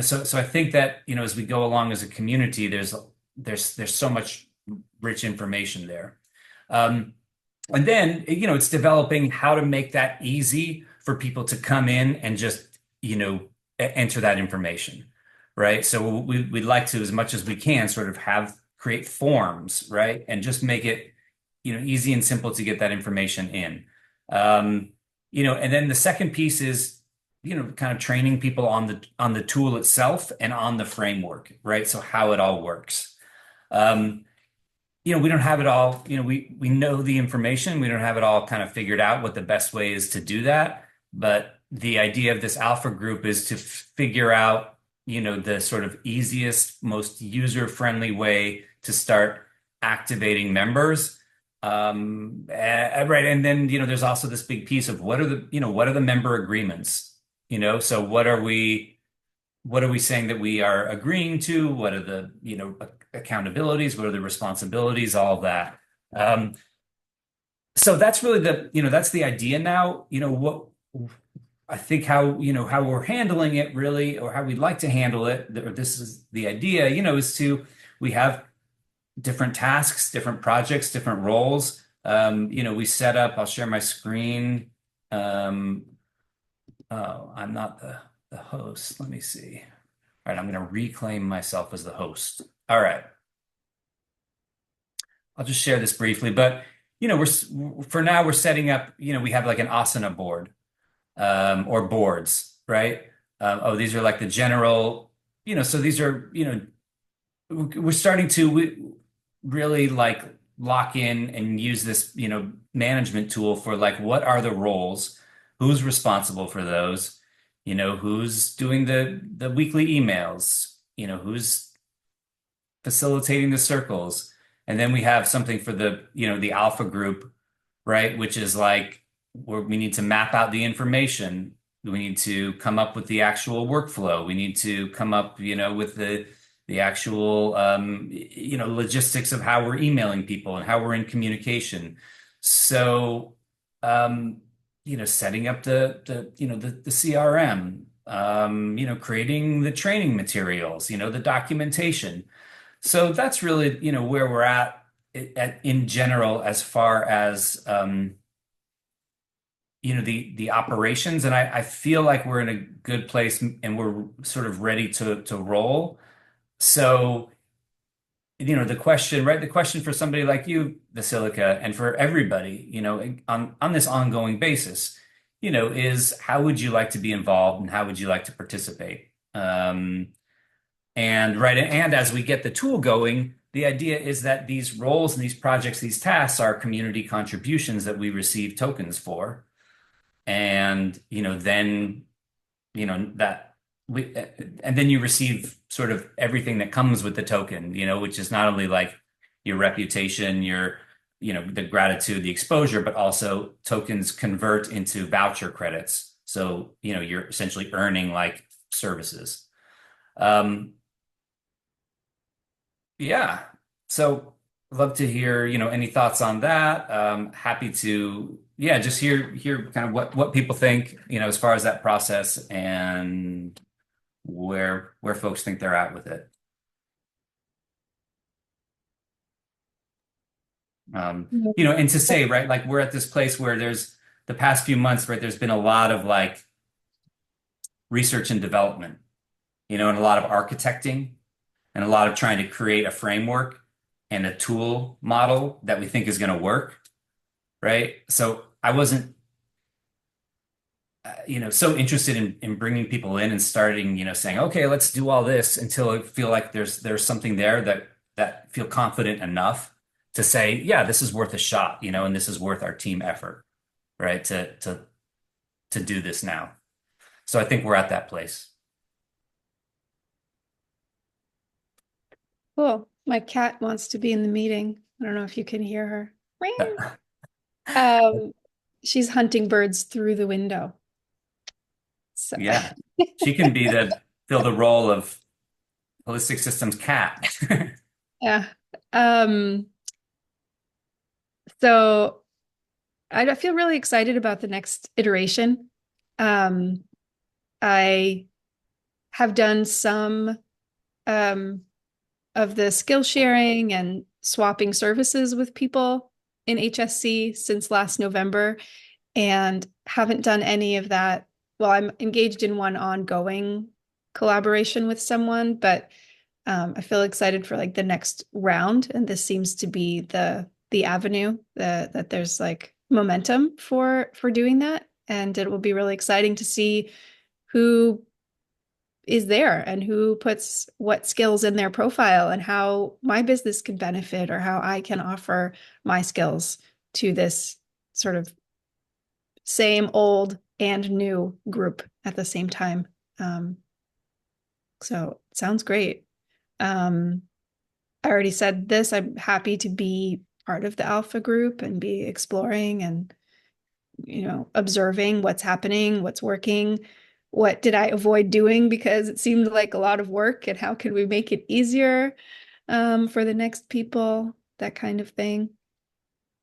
So I think that, as we go along as a community, there's so much rich information there. And then, it's developing how to make that easy for people to come in and just, enter that information. Right. So we'd like to, as much as we can, sort of create forms, right? And just make it, easy and simple to get that information in. And then the second piece is, kind of training people on the tool itself and on the framework, right? So how it all works. We don't have it all, we know the information, we don't have it all kind of figured out what the best way is to do that. But the idea of this alpha group is to figure out the sort of easiest, most user-friendly way to start activating members. Right. And then, there's also this big piece of what are the member agreements? So what are we saying that we are agreeing to? What are the, accountabilities? What are the responsibilities? All of that. So that's really that's the idea now. What I think how we're handling it really, or how we'd like to handle it, or this is the idea, we have different tasks, different projects, different roles. We set up, I'll share my screen. Oh, I'm not the host. Let me see. All right, I'm going to reclaim myself as the host. All right. I'll just share this briefly, but, for now we're setting up, we have like an asana board. Or boards, right? These are like the general, so these are, we're starting to really like lock in and use this, management tool for like, what are the roles? Who's responsible for those? Who's doing the weekly emails? Who's facilitating the circles? And then we have something for the alpha group, right? Which is like, where we need to map out the information. We need to come up with the actual workflow. We need to come up, with the actual, logistics of how we're emailing people and how we're in communication. So, setting up the CRM, creating the training materials, the documentation. So that's really, where we're at in general, as far as, the operations. And I feel like we're in a good place and we're sort of ready to roll. So, the question, right? The question for somebody like you, Basilica, and for everybody, on this ongoing basis, is how would you like to be involved and how would you like to participate? And as we get the tool going, the idea is that these roles and these projects, these tasks are community contributions that we receive tokens for. And, then, and then you receive sort of everything that comes with the token, which is not only like your reputation, your, the gratitude, the exposure, but also tokens convert into voucher credits. So, you're essentially earning like services. Yeah. So love to hear, any thoughts on that. Happy to, yeah, just hear kind of what people think, as far as that process and where folks think they're at with it. And to say, right, like we're at this place where there's the past few months, right, there's been a lot of like research and development, and a lot of architecting and a lot of trying to create a framework and a tool model that we think is going to work, right? So I wasn't, so interested in bringing people in and starting, saying, okay, let's do all this until I feel like there's something there that feel confident enough to say, yeah, this is worth a shot, and this is worth our team effort, right? To do this now. So I think we're at that place. Cool. My cat wants to be in the meeting. I don't know if you can hear her. Um, she's hunting birds through the window. So Yeah. She can fill the role of holistic systems cat. yeah. Um, so I feel really excited about the next iteration. I have done some of the skill sharing and swapping services with people in HSC since last November and haven't done any of that. Well, I'm engaged in one ongoing collaboration with someone, but I feel excited for like the next round, and this seems to be the avenue that there's like momentum for doing that, and it will be really exciting to see who is there and who puts what skills in their profile and how my business can benefit or how I can offer my skills to this sort of same old and new group at the same time. So it sounds great. I already said this. I'm happy to be part of the alpha group and be exploring and, observing what's happening, what's working, what did I avoid doing because it seemed like a lot of work, and how can we make it easier for the next people, that kind of thing.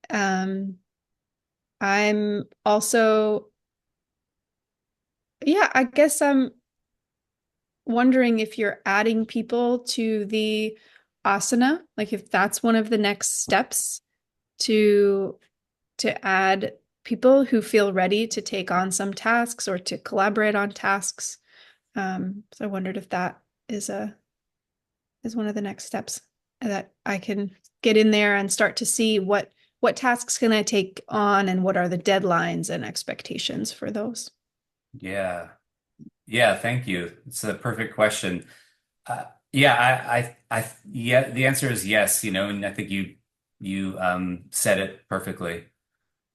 I'm also, yeah, I guess I'm wondering if you're adding people to the asana, like if that's one of the next steps to add people who feel ready to take on some tasks or to collaborate on tasks. So I wondered if that is one of the next steps that I can get in there and start to see what tasks can I take on and what are the deadlines and expectations for those. Yeah. Yeah, thank you. It's a perfect question. Yeah, yeah, the answer is yes, and I think you said it perfectly.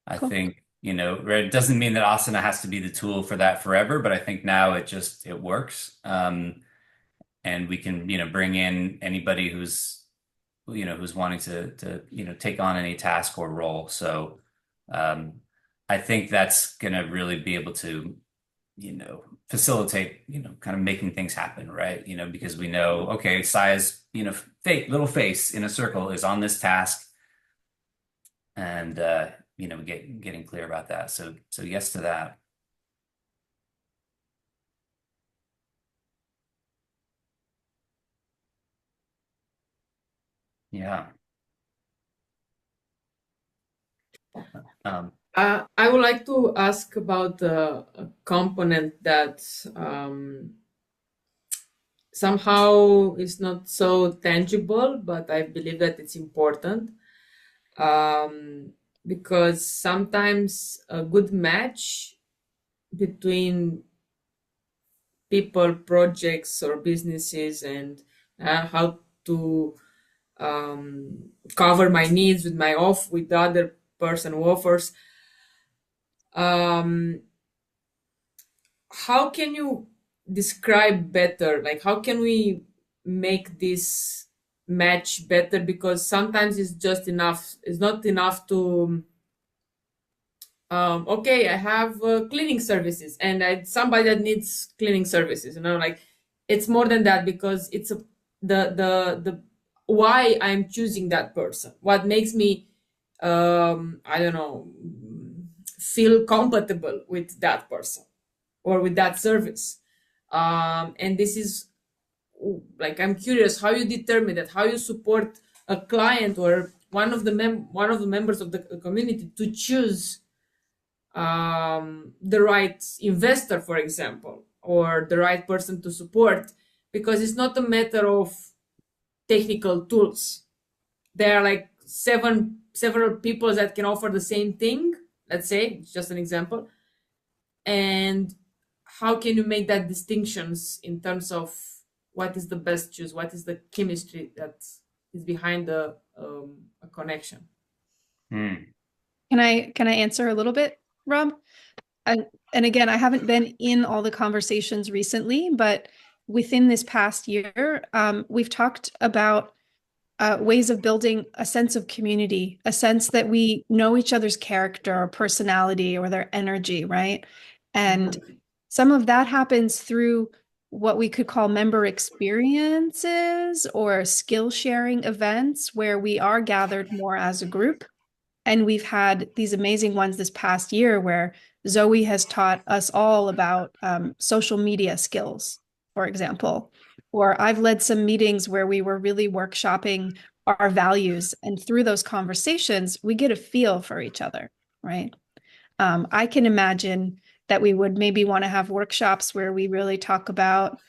I Cool. think, right, it doesn't mean that asana has to be the tool for that forever, but I think now it works. And we can, bring in anybody who's wanting to take on any task or role. So um, I think that's gonna really be able to, facilitate, kind of making things happen, right? Because we know, okay, size, little face in a circle is on this task, and getting clear about that. So yes to that. Yeah. Um, I would like to ask about a component that somehow is not so tangible, but I believe that it's important, because sometimes a good match between people, projects, or businesses, and how to cover my needs with with the other person who offers. Um, how can you describe better? Like, how can we make this match better? Because sometimes it's just enough. It's not enough to okay, I have cleaning services and somebody that needs cleaning services, like it's more than that, because it's the why I'm choosing that person, what makes me I don't know, feel compatible with that person or with that service. And this is like, I'm curious how you determine that, how you support a client or one of the members of the community to choose the right investor, for example, or the right person to support, because it's not a matter of technical tools. There are like several people that can offer the same thing, let's say, it's just an example. And how can you make that distinctions in terms of what is the best choose, what is the chemistry that is behind a connection? Can I answer a little bit, Rob? And again, I haven't been in all the conversations recently, but within this past year, we've talked about ways of building a sense of community, a sense that we know each other's character or personality or their energy, right? And some of that happens through what we could call member experiences or skill sharing events where we are gathered more as a group. And we've had these amazing ones this past year where Zoe has taught us all about social media skills, for example. Or I've led some meetings where we were really workshopping our values. And through those conversations, we get a feel for each other, right? I can imagine that we would maybe want to have workshops where we really talk about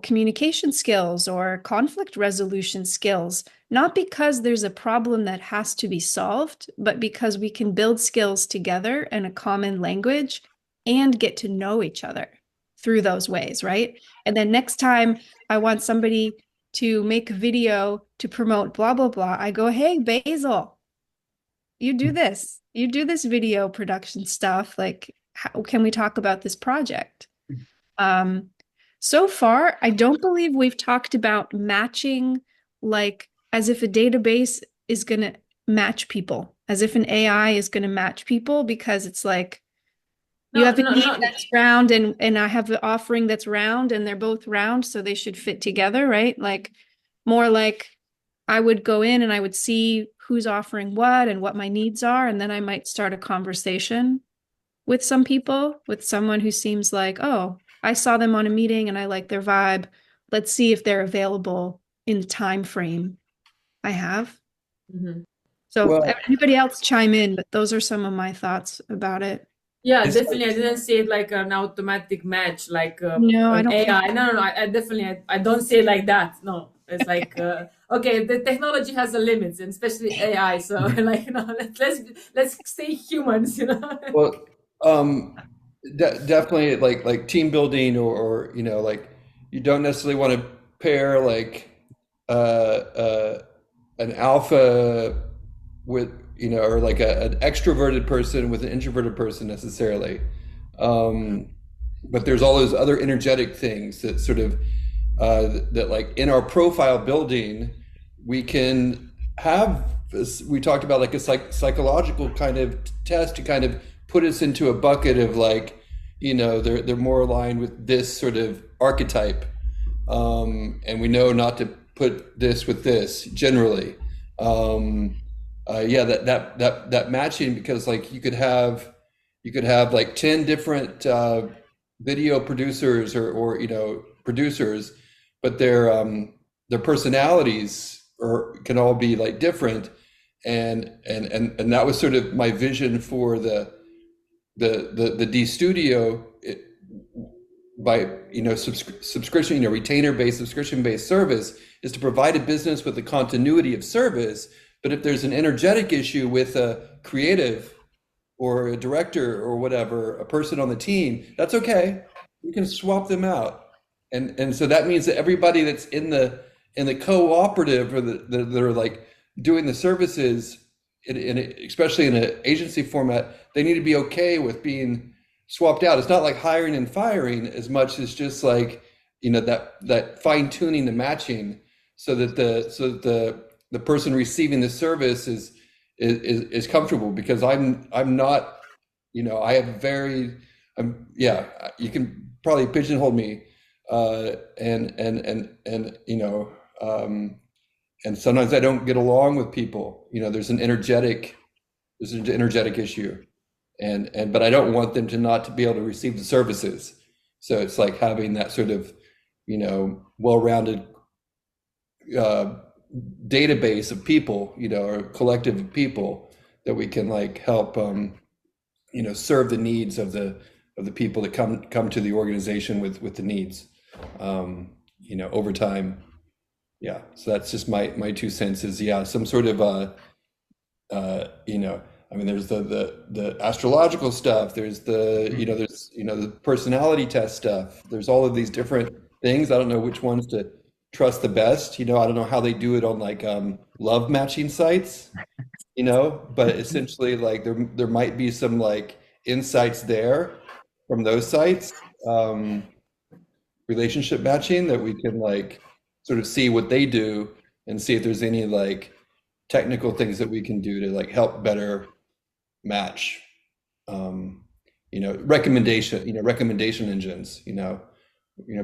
communication skills or conflict resolution skills, not because there's a problem that has to be solved, but because we can build skills together in a common language and get to know each other through those ways, right? And then next time I want somebody to make a video to promote blah, blah, blah, I go, hey, Basil, you do this video production stuff. Like, how can we talk about this project? So far, I don't believe we've talked about matching, like as if a database is going to match people, as if an AI is going to match people, because it's like you have a need that's round and I have an offering that's round and they're both round, so they should fit together, right? Like more like I would go in and I would see who's offering what and what my needs are, and then I might start a conversation with some people, with someone who seems like, oh, I saw them on a meeting and I like their vibe. Let's see if they're available in the time frame I have. So Well, anybody else chime in, but those are some of my thoughts about it. Yeah, It's definitely. I didn't see it like an automatic match, like No, I an don't think AI. No, I definitely, I don't see it like that. No, it's like okay, the technology has a limits, and especially AI. So like, let's stay humans, well, definitely like team building or like you don't necessarily want to pair like an alpha with or like an extroverted person with an introverted person necessarily. But there's all those other energetic things that sort of that like in our profile building we can have this, we talked about like a psychological kind of test to kind of put us into a bucket of like they're more aligned with this sort of archetype, and we know not to put this with this generally. Yeah, that matching, because like you could have like 10 different video producers or producers, but their personalities can all be like different, and that was sort of my vision for the D Studio, by subscription, retainer-based, subscription-based service, is to provide a business with a continuity of service. But if there's an energetic issue with a creative or a director or whatever, a person on the team, that's okay. You can swap them out. And so that means that everybody that's in the cooperative, or that are like doing the services, especially in an agency format, they need to be okay with being swapped out. It's not like hiring and firing as much as just like that fine tuning the matching so that the person receiving the service is comfortable, because I'm not, I have very, yeah, you can probably pigeonhole me, and sometimes I don't get along with people. There's an energetic issue, but I don't want them to not to be able to receive the services. So it's like having that sort of, well-rounded uh, database of people, or collective of people that we can like help, serve the needs of the people that come to the organization with the needs, over time. Yeah. So that's just my 2 cents is, yeah, some sort of, I mean, there's the astrological stuff. There's the personality test stuff. There's all of these different things. I don't know which ones to trust the best. I don't know how they do it on like love matching sites. But essentially, like there might be some like insights there from those sites, relationship matching, that we can like sort of see what they do and see if there's any like technical things that we can do to like help better match, recommendation engines,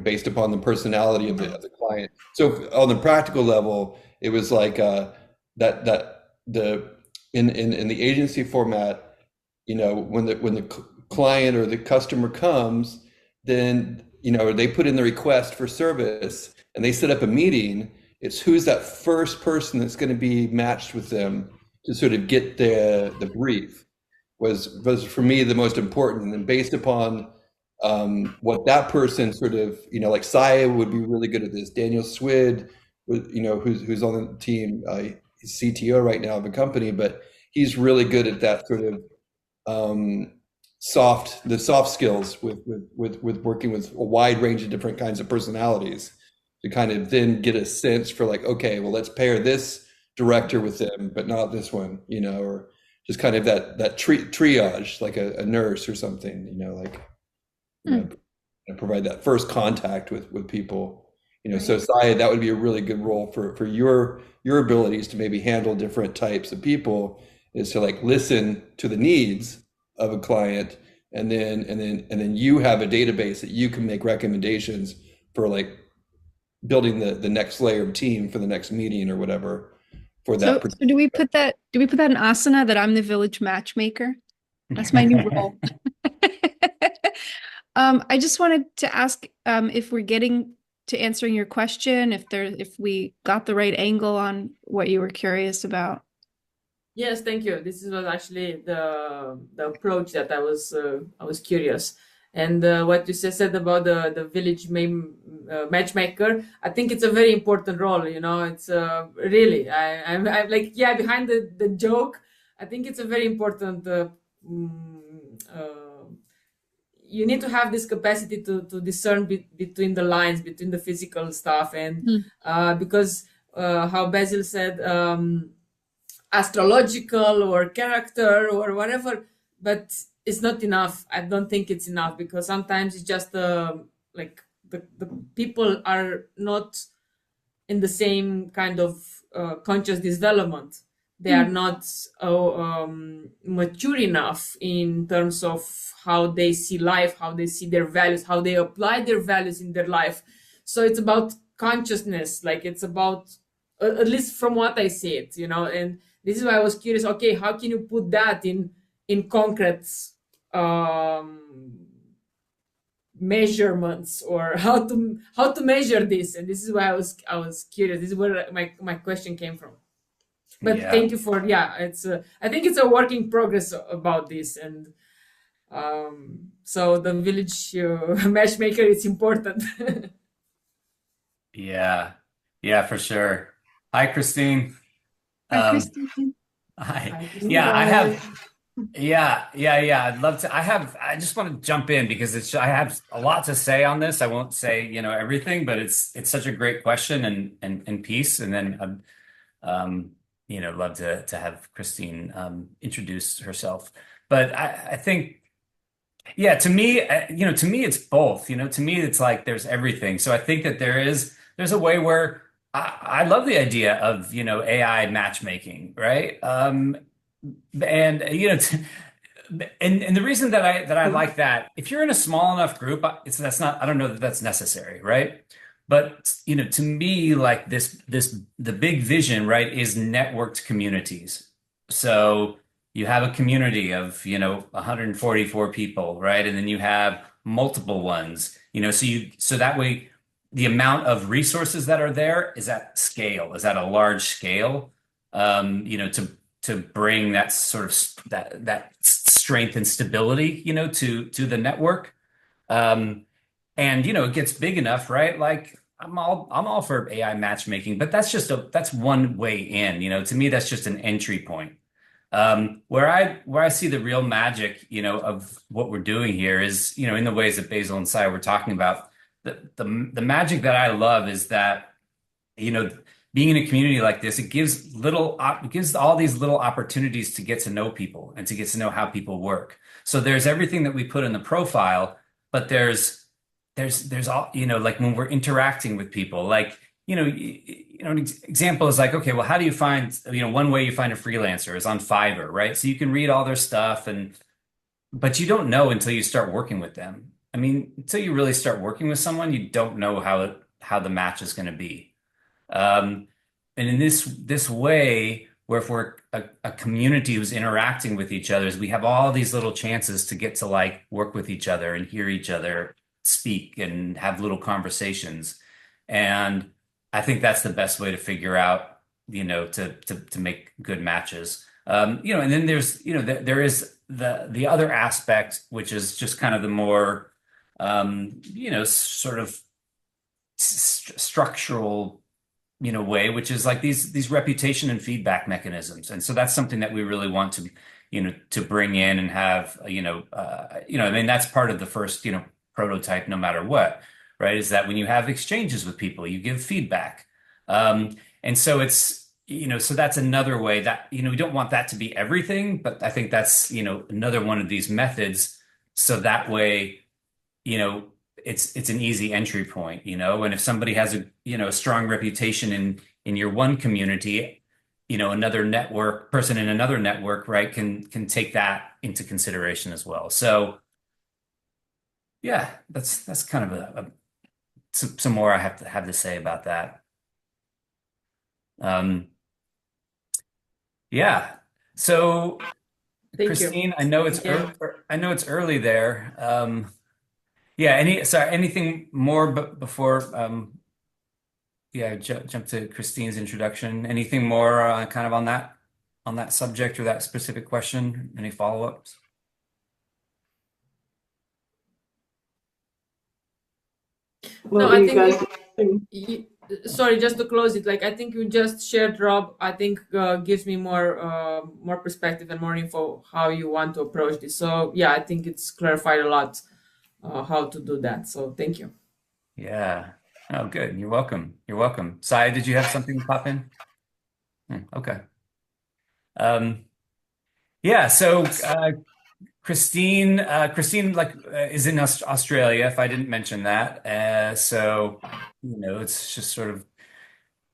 based upon the personality of the client. So on the practical level, it was like that the in the agency format, when the client or the customer comes, then they put in the request for service and they set up a meeting. It's who's that first person that's going to be matched with them to sort of get the brief was for me the most important. And then based upon what that person sort of, like Saya would be really good at this. Daniel Swid, who's on the team, he's CTO right now of a company, but he's really good at that sort of the soft skills with working with a wide range of different kinds of personalities to kind of then get a sense for like, okay, well, let's pair this director with them, but not this one, or just kind of that triage, like a nurse or something, like, provide that first contact with people, So Saya, that would be a really good role for your abilities to maybe handle different types of people, is to like listen to the needs of a client, and then you have a database that you can make recommendations for like building the next layer of team for the next meeting or whatever for that. So do we put that in Asana, that I'm the village matchmaker? That's my new role. I just wanted to ask if we're getting to answering your question, if we got the right angle on what you were curious about. Yes, thank you. This was actually the approach that I was curious, and what you said about the village matchmaker. I think it's a very important role. It's really I'm like, yeah, behind the joke. I think it's a very important. You need to have this capacity to discern between the lines, between the physical stuff, and because how Basil said. Astrological or character or whatever, but it's not enough. I don't think it's enough, because sometimes it's just like the people are not in the same kind of conscious development. They are not mature enough in terms of how they see life, how they see their values, how they apply their values in their life. So it's about consciousness, like it's about, at least from what I see it, and this is why I was curious. Okay, how can you put that in concrete measurements, or how to measure this? And this is why I was curious. This is where my question came from. But thank you for it's I think it's a work in progress about this, and so the village matchmaker is important. Yeah, for sure. Hi, Christine. Hi, Christine. Hi. Yeah, I have. Yeah. I'd love to. I just want to jump in because I have a lot to say on this. I won't say, everything, but it's such a great question and piece. And then, love to have Christine introduce herself. But I think Yeah, to me, it's both. To me, it's like there's everything. So I think that there's a way where I love the idea of, AI matchmaking, right? And and the reason that I like that, if you're in a small enough group, that's not, I don't know that that's necessary, right? But to me, like the big vision, right, is networked communities. So you have a community of 144 people, right, and then you have multiple ones, so that way the amount of resources that are there is at a large scale, to bring that sort of that strength and stability, to the network. Um, and it gets big enough, right? Like I'm all for AI matchmaking, but that's one way in. To me, that's just an entry point. Where I see the real magic, of what we're doing here is, in the ways that Basil and Sai were talking about. The magic that I love is that, you know, being in a community like this, it gives all these little opportunities to get to know people and to get to know how people work. So there's everything that we put in the profile, but there's all, like when we're interacting with people, like, an example is like, okay, well, how do you find, one way you find a freelancer is on Fiverr, right? So you can read all their stuff, but you don't know until you start working with them. I mean, until you really start working with someone, you don't know how the match is going to be. Um, and in this way, where if we're a community who's interacting with each other, is we have all these little chances to get to like work with each other and hear each other speak and have little conversations. And I think that's the best way to figure out, to make good matches. And then there is the other aspect, which is just kind of the more, sort of structural, way, which is like these reputation and feedback mechanisms. And so that's something that we really want to, to bring in and have, I mean, that's part of the first, prototype, no matter what, right? Is that when you have exchanges with people, you give feedback. And so so that's another way that, we don't want that to be everything, but I think that's, another one of these methods. So that way, you know, it's an easy entry point, and if somebody has a strong reputation in your one community, another network person in another network, right, can take that into consideration as well. So yeah, that's kind of some more I have to say about that. Um, yeah. So Thank you. Christine, I know it's Yeah. early there. Yeah, anything more before yeah, jump to Christine's introduction. Anything more kind of on that subject or that specific question? Any follow-ups? No, What were I you think guys doing? sorry, just to close it, like I think you just shared, Rob, I think gives me more perspective and more info how you want to approach this. So yeah, I think it's clarified a lot how to do that. So thank you. Yeah. Oh, good. You're welcome. You're welcome. Sai, did you have something pop in? Okay. Um, yeah. So Christine, like is in Australia. If I didn't mention that, so it's just sort of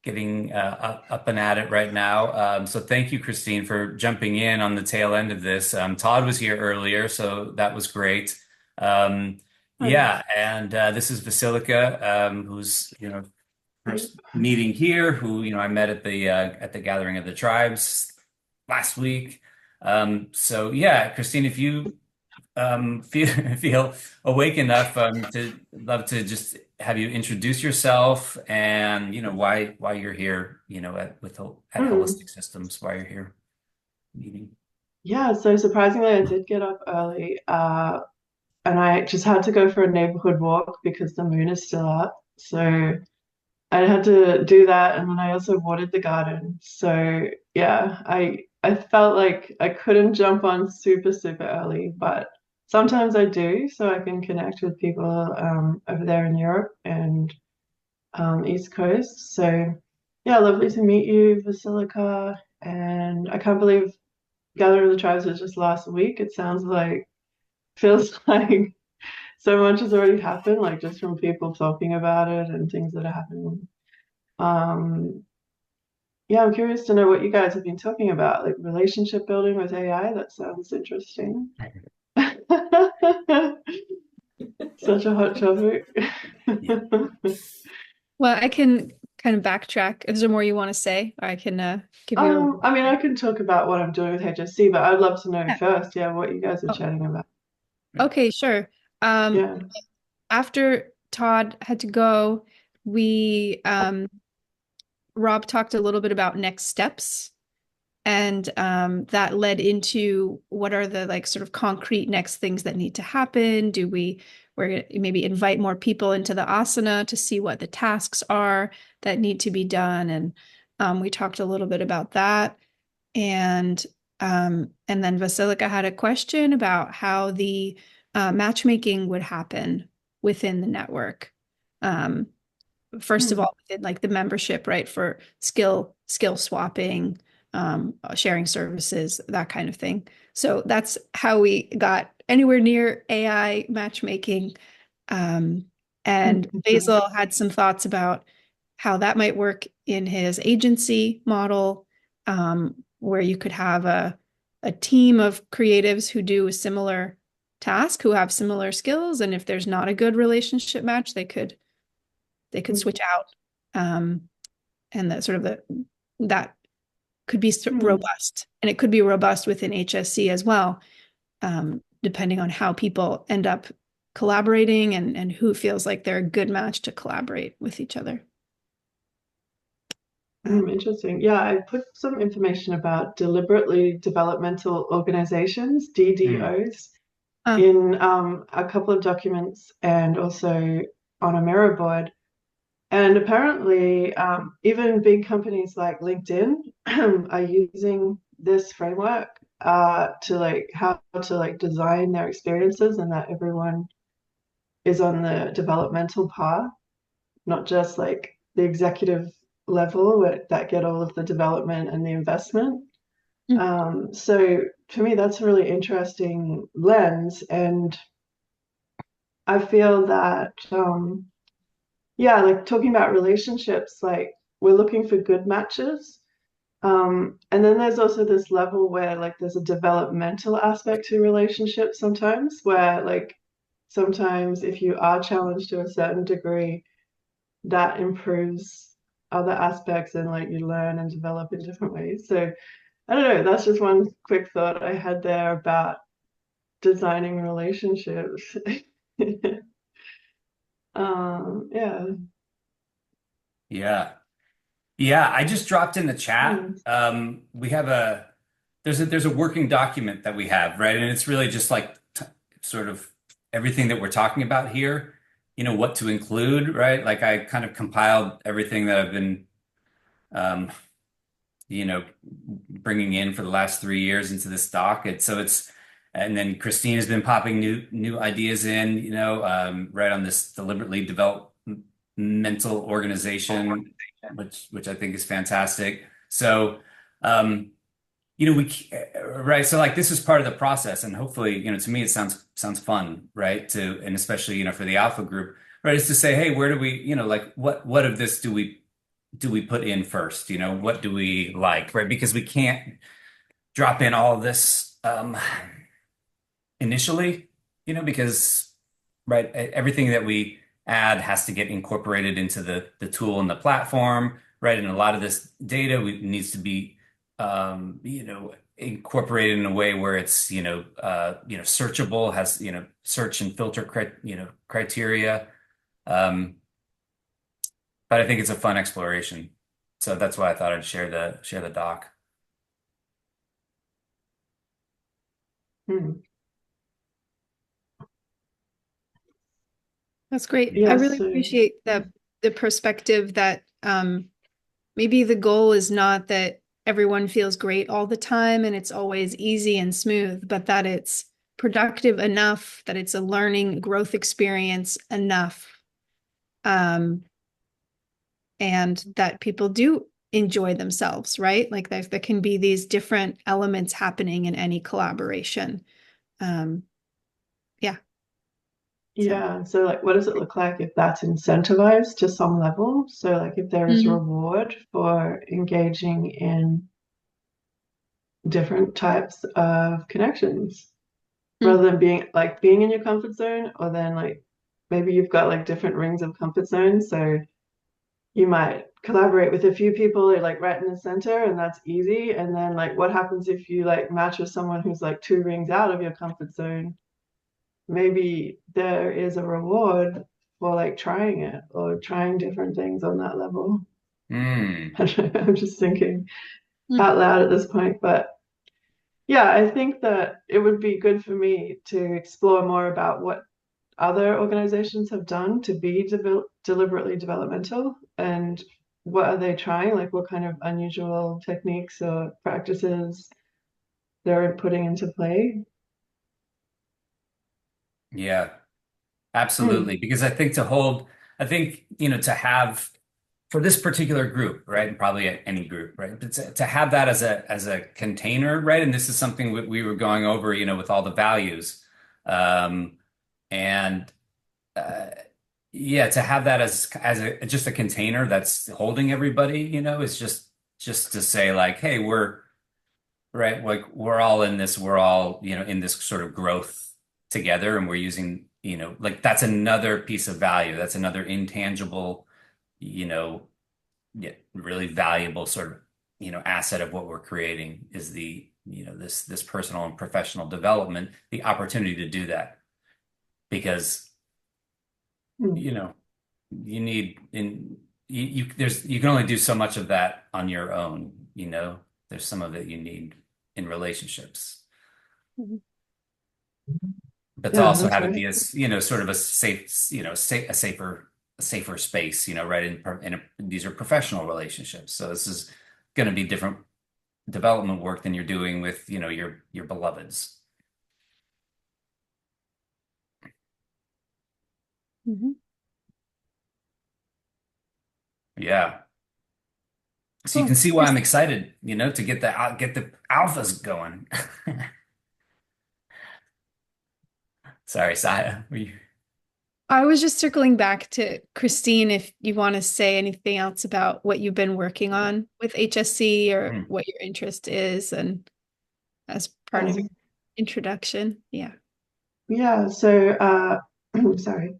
getting up and at it right now. So thank you, Christine, for jumping in on the tail end of this. Todd was here earlier, so that was great. Um, Hi. yeah, and this is Basilica, who's first meeting here. Who I met at the Gathering of the Tribes last week. So yeah, Christine, if you feel awake enough, to love to just have you introduce yourself and why you're here, at Mm. Holistic Systems, why you're here meeting. Yeah, so surprisingly, I did get up early, and I just had to go for a neighborhood walk because the moon is still out. So I had to do that, and then I also watered the garden. So yeah, I felt like I couldn't jump on super, super early, but sometimes I do, so I can connect with people over there in Europe and East Coast. So yeah, lovely to meet you, Basilica. And I can't believe Gathering of the Tribes was just last week. It sounds like feels like so much has already happened, like just from people talking about it and things that are happening. Yeah, I'm curious to know what you guys have been talking about, like relationship building with AI. That sounds interesting. Such a hot topic. Yeah. Well, I can kind of backtrack. Is there more you want to say? Or I can give you I mean, I can talk about what I'm doing with HSC, but I'd love to know Yeah. first, yeah, what you guys are Oh, chatting about. okay, sure. Yeah. After Todd had to go, we Rob talked a little bit about next steps, and that led into what are the like sort of concrete next things that need to happen. We're gonna maybe invite more people into the asana to see what the tasks are that need to be done, and we talked a little bit about that. And then Vasilika had a question about how the matchmaking would happen within the network. Um, First of Hmm. all, within like the membership, right, for skill swapping, sharing services, that kind of thing. So that's how we got anywhere near AI matchmaking. And Basil had some thoughts about how that might work in his agency model, where you could have a team of creatives who do a similar task, who have similar skills, and if there's not a good relationship match, they could switch out. And that sort of that could be robust, and it could be robust within HSC as well, depending on how people end up collaborating and who feels like they're a good match to collaborate with each other. Interesting. Yeah, I put some information about deliberately developmental organizations, DDOs, in a couple of documents and also on a Miro board. And apparently, even big companies like LinkedIn are using this framework to like how to like design their experiences, and that everyone is on the developmental path, not just like the executive level that get all of the development and the investment. So to me, that's a really interesting lens, and I feel that yeah, like talking about relationships, like we're looking for good matches. And then there's also this level where like there's a developmental aspect to relationships sometimes, where like sometimes if you are challenged to a certain degree, that improves other aspects and like you learn and develop in different ways. So I don't know, that's just one quick thought I had there about designing relationships. Yeah. Yeah. Yeah, I just dropped in the chat. Hmm. We have there's a working document that we have, right? And it's really just like sort of everything that we're talking about here, what to include, right? Like I kind of compiled everything that I've been, um, bringing in for the last 3 years into this doc. And then Christine has been popping new ideas in, right on this deliberately developmental organization, which I think is fantastic. So, right. So like this is part of the process, and hopefully, to me it sounds fun, right? And especially, for the alpha group, right? Is to say, hey, where do we, like what of this do we put in first? What do we like, right? Because we can't drop in all of this initially, because right, everything that we add has to get incorporated into the tool and the platform, right? And a lot of this data needs to be incorporated in a way where it's searchable, has search and filter criteria. But I think it's a fun exploration. So that's why I thought I'd share the doc. Hmm. That's great. I Yeah, really so appreciate the perspective that maybe the goal is not that everyone feels great all the time and it's always easy and smooth, but that it's productive enough, that it's a learning growth experience enough, and that people do enjoy themselves, right? Like there can be these different elements happening in any collaboration. Yeah, so like what does it look like if that's incentivized to some level? So like if there is Mhm. reward for engaging in different types of connections rather than being in your comfort zone, or then like maybe you've got like different rings of comfort zone. So you might collaborate with a few people like right in the center and that's easy. And then like what happens if you like match with someone who's like two rings out of your comfort zone? Maybe there is a reward for like trying it or trying different things on that level. Mm. I'm just thinking Mm. out loud at this point, but yeah, I think that it would be good for me to explore more about what other organizations have done to be deliberately developmental and what are they trying, like what kind of unusual techniques or practices they're putting into play. Yeah, Hmm. absolutely. Because I think, to have for this particular group, right, and probably at any group, right, but to have that as a container, right, and this is something we were going over, with all the values, um, and uh, yeah, to have that as a just a container that's holding everybody, is just to say like, hey, we're right, like we're all in this, we're all, in this sort of growth together, and we're using, like that's another piece of value. That's another intangible, you know, yeah, really valuable sort of, asset of what we're creating is this personal and professional development, the opportunity to do that. Because, Hmm. you know, you need in you can only do so much of that on your own. There's some of it you need in relationships. Mhm. But to Yeah, also that's have it right. be sort of a safe, a safer space, right? These are professional relationships. So this is going to be different development work than you're doing with, your beloveds. Mhm. Yeah. So you can Cool. see why I'm excited, to get the alphas going. Sorry, Saya. I was just circling back to Christine, if you want to say anything else about what you've been working on with HSC or Hmm. what your interest is, and as part of your Um, introduction. Yeah. yeah, so sorry.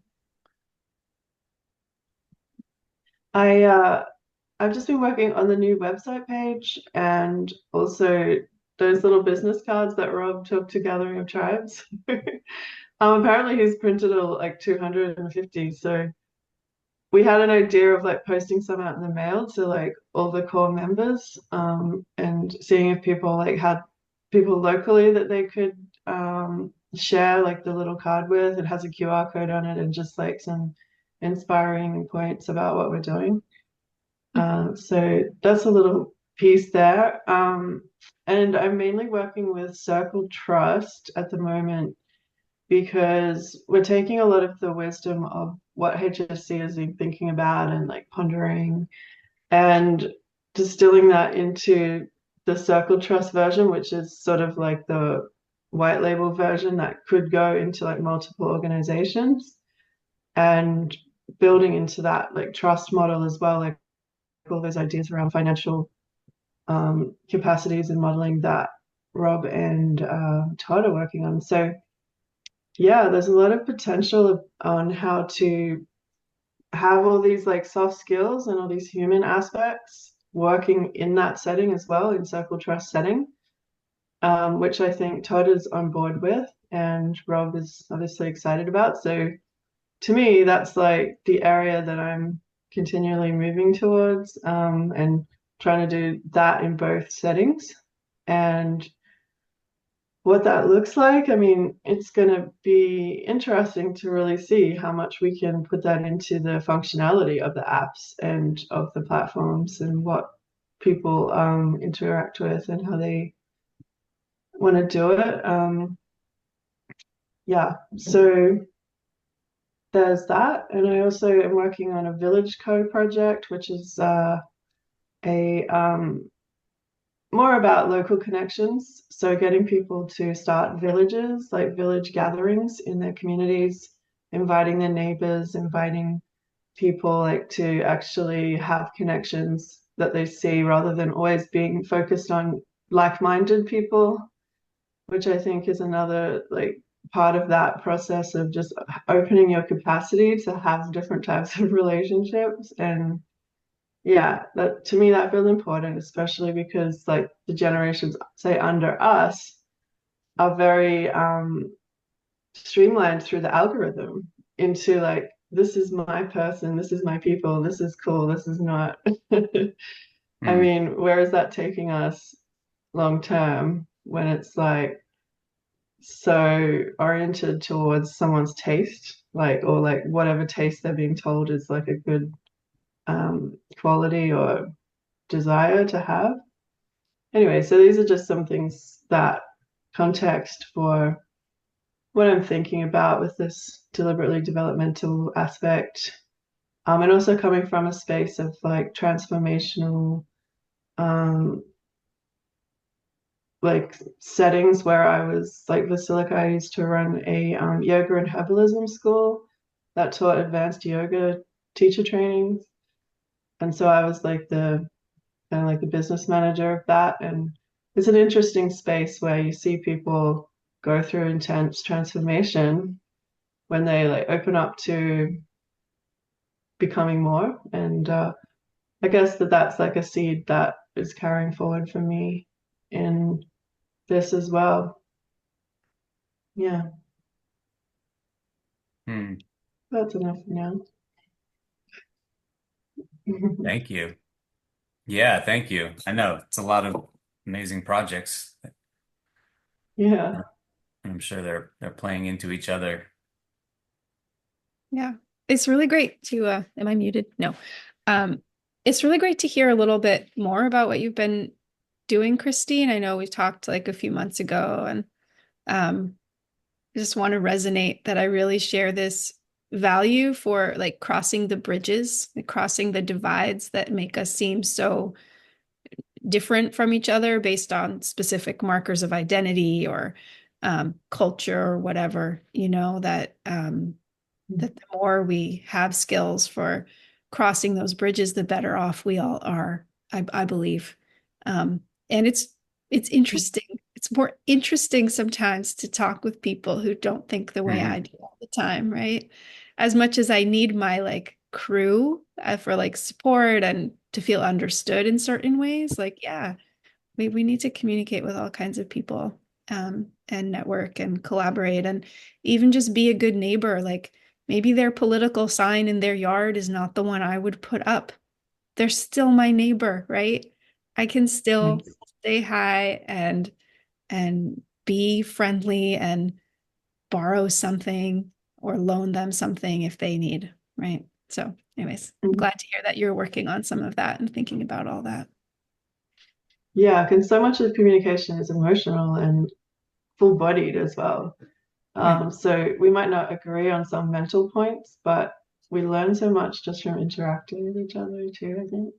I I've just been working on the new website page and also those little business cards that Rob took to Gathering of Tribes. Apparently he's printed like 250. So we had an idea of like posting some out in the mail to like all the core members, and seeing if people like had people locally that they could share like the little card with. It has a QR code on it and just like some inspiring points about what we're doing. So that's a little piece there. And I'm mainly working with Circle Trust at the moment because we're taking a lot of the wisdom of what HSC has been thinking about and like pondering and distilling that into the Circle Trust version, which is sort of like the white label version that could go into like multiple organizations, and building into that like trust model as well, like all those ideas around financial capacities and modeling that Rob and Todd are working on. So yeah, there's a lot of potential on how to have all these like soft skills and all these human aspects working in that setting as well, in circle trust setting, which I think Todd is on board with and Rob is obviously excited about. So to me, that's like the area that I'm continually moving towards, and trying to do that in both settings. And what that looks like, I mean, it's going to be interesting to really see how much we can put that into the functionality of the apps and of the platforms and what people interact with and how they want to do it. Yeah, so there's that. And I also am working on a Village Co project, which is a more about local connections. So getting people to start villages, like village gatherings in their communities, inviting their neighbors, inviting people like to actually have connections that they see rather than always being focused on like-minded people, which I think is another like part of that process of just opening your capacity to have different types of relationships. And yeah, that to me that feels important, especially because like the generations say under us are very streamlined through the algorithm into like this is my person, this is my people, this is cool, this is not. I Hmm. mean, where is that taking us long term when it's like so oriented towards someone's taste, like or like whatever taste they're being told is like a good quality or desire to have. Anyway, so these are just some things that context for what I'm thinking about with this deliberately developmental aspect. And also coming from a space of like transformational like settings where I was like Basilica, I used to run a yoga and herbalism school that taught advanced yoga teacher trainings. And so I was like the kind of like the business manager of that. And it's an interesting space where you see people go through intense transformation when they like open up to becoming more. And I guess that's like a seed that is carrying forward for me in this as well. Yeah, Hmm. that's enough for now. Thank you. Yeah, thank you. I know it's a lot of amazing projects. Yeah. I'm sure they're playing into each other. Yeah. It's really great to am I muted? No. Um, it's really great to hear a little bit more about what you've been doing, Christine. I know we talked like a few months ago, and I just want to resonate that I really share this value for like crossing the bridges, like crossing the divides that make us seem so different from each other based on specific markers of identity or culture or whatever, that the more we have skills for crossing those bridges, the better off we all are, I believe. And it's interesting. It's more interesting sometimes to talk with people who don't think the way I Hmm. do all the time, right? As much as I need my like crew for like support and to feel understood in certain ways, like, yeah, we need to communicate with all kinds of people, and network and collaborate and even just be a good neighbor. Like maybe their political sign in their yard is not the one I would put up. They're still my neighbor, right? I can still say hi and be friendly and borrow something or loan them something if they need, right? So, anyways, I'm glad to hear that you're working on some of that and thinking about all that. Yeah, because so much of communication is emotional and full-bodied as well. So we might not agree on some mental points, but we learn so much just from interacting with each other too, I think.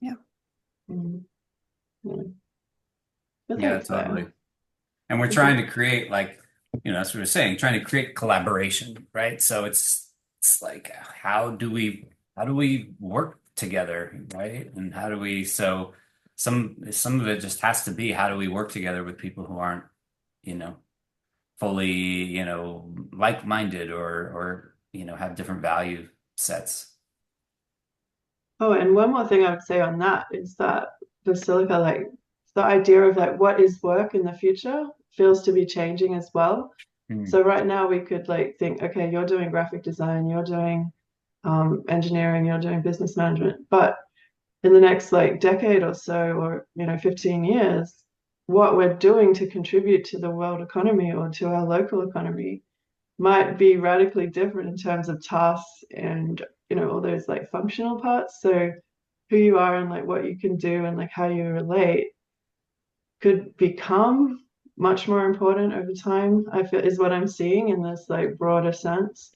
Yeah. Yeah. But Yeah, thanks, totally. Claire. And we're This trying is, to create like, that's what we're saying, trying to create collaboration, right? So it's like how do we work together, right? And how do we so some of it just has to be how do we work together with people who aren't, you know, fully, like-minded or have different value sets. oh, and one more thing I would say on that is that Basilica, like the idea of like what is work in the future feels to be changing as well. Hmm. So right now we could like think, okay, you're doing graphic design, you're doing engineering, you're doing business management, but in the next like decade or so, or 15 years, what we're doing to contribute to the world economy or to our local economy might be radically different in terms of tasks and all those like functional parts. So who you are and like what you can do and like how you relate could become much more important over time, I feel, is what I'm seeing in this like broader sense.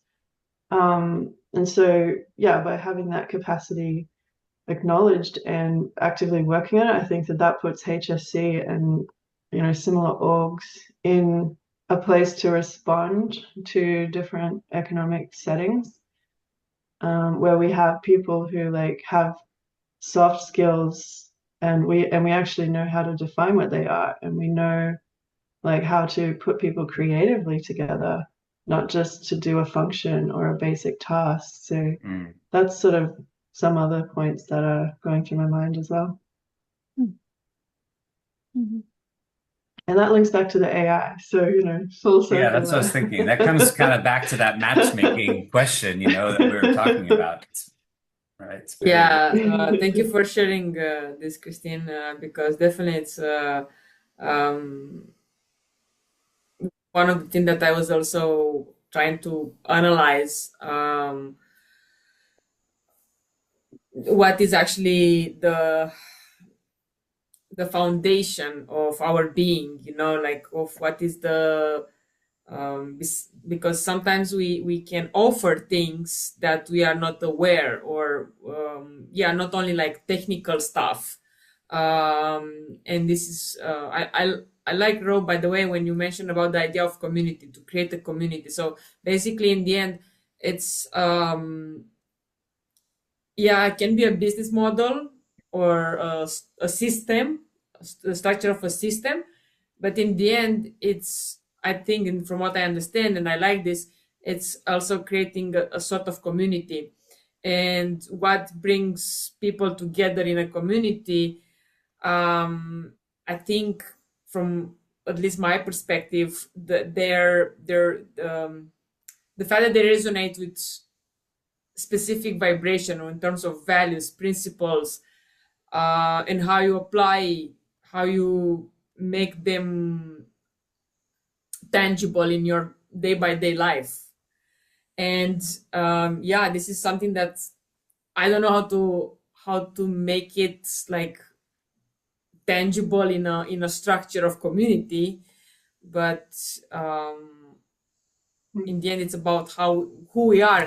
And so yeah, by having that capacity acknowledged and actively working on it, I think that puts HSC and similar orgs in a place to respond to different economic settings, where we have people who like have soft skills, and we actually know how to define what they are, and we know like how to put people creatively together, not just to do a function or a basic task. So Mm. that's sort of some other points that are going through my mind as well. Mhm. And that links back to the AI. So, full Yeah, circle that's what I was there. thinking. That comes kind of back to that matchmaking question, that we were talking about. Right. It's very, Yeah, thank you for sharing this, Christine, because definitely it's um, one of the things that I was also trying to analyze, what is actually the foundation of our being, like of what is the because sometimes we can offer things that we are not aware, or not only like technical stuff. And this is I like, Rob, by the way, when you mentioned about the idea of community, to create a community. So basically in the end, it's it can be a business model, or a system, the structure of a system. But in the end, it's, I think, and from what I understand, and I like this, it's also creating a sort of community. And what brings people together in a community, I think, from at least my perspective, the fact that they resonate with specific vibration, or in terms of values, principles, and how you make them tangible in your day by day life. And this is something that I don't know how to make it like tangible in a structure of community. But in the end, it's about who we are,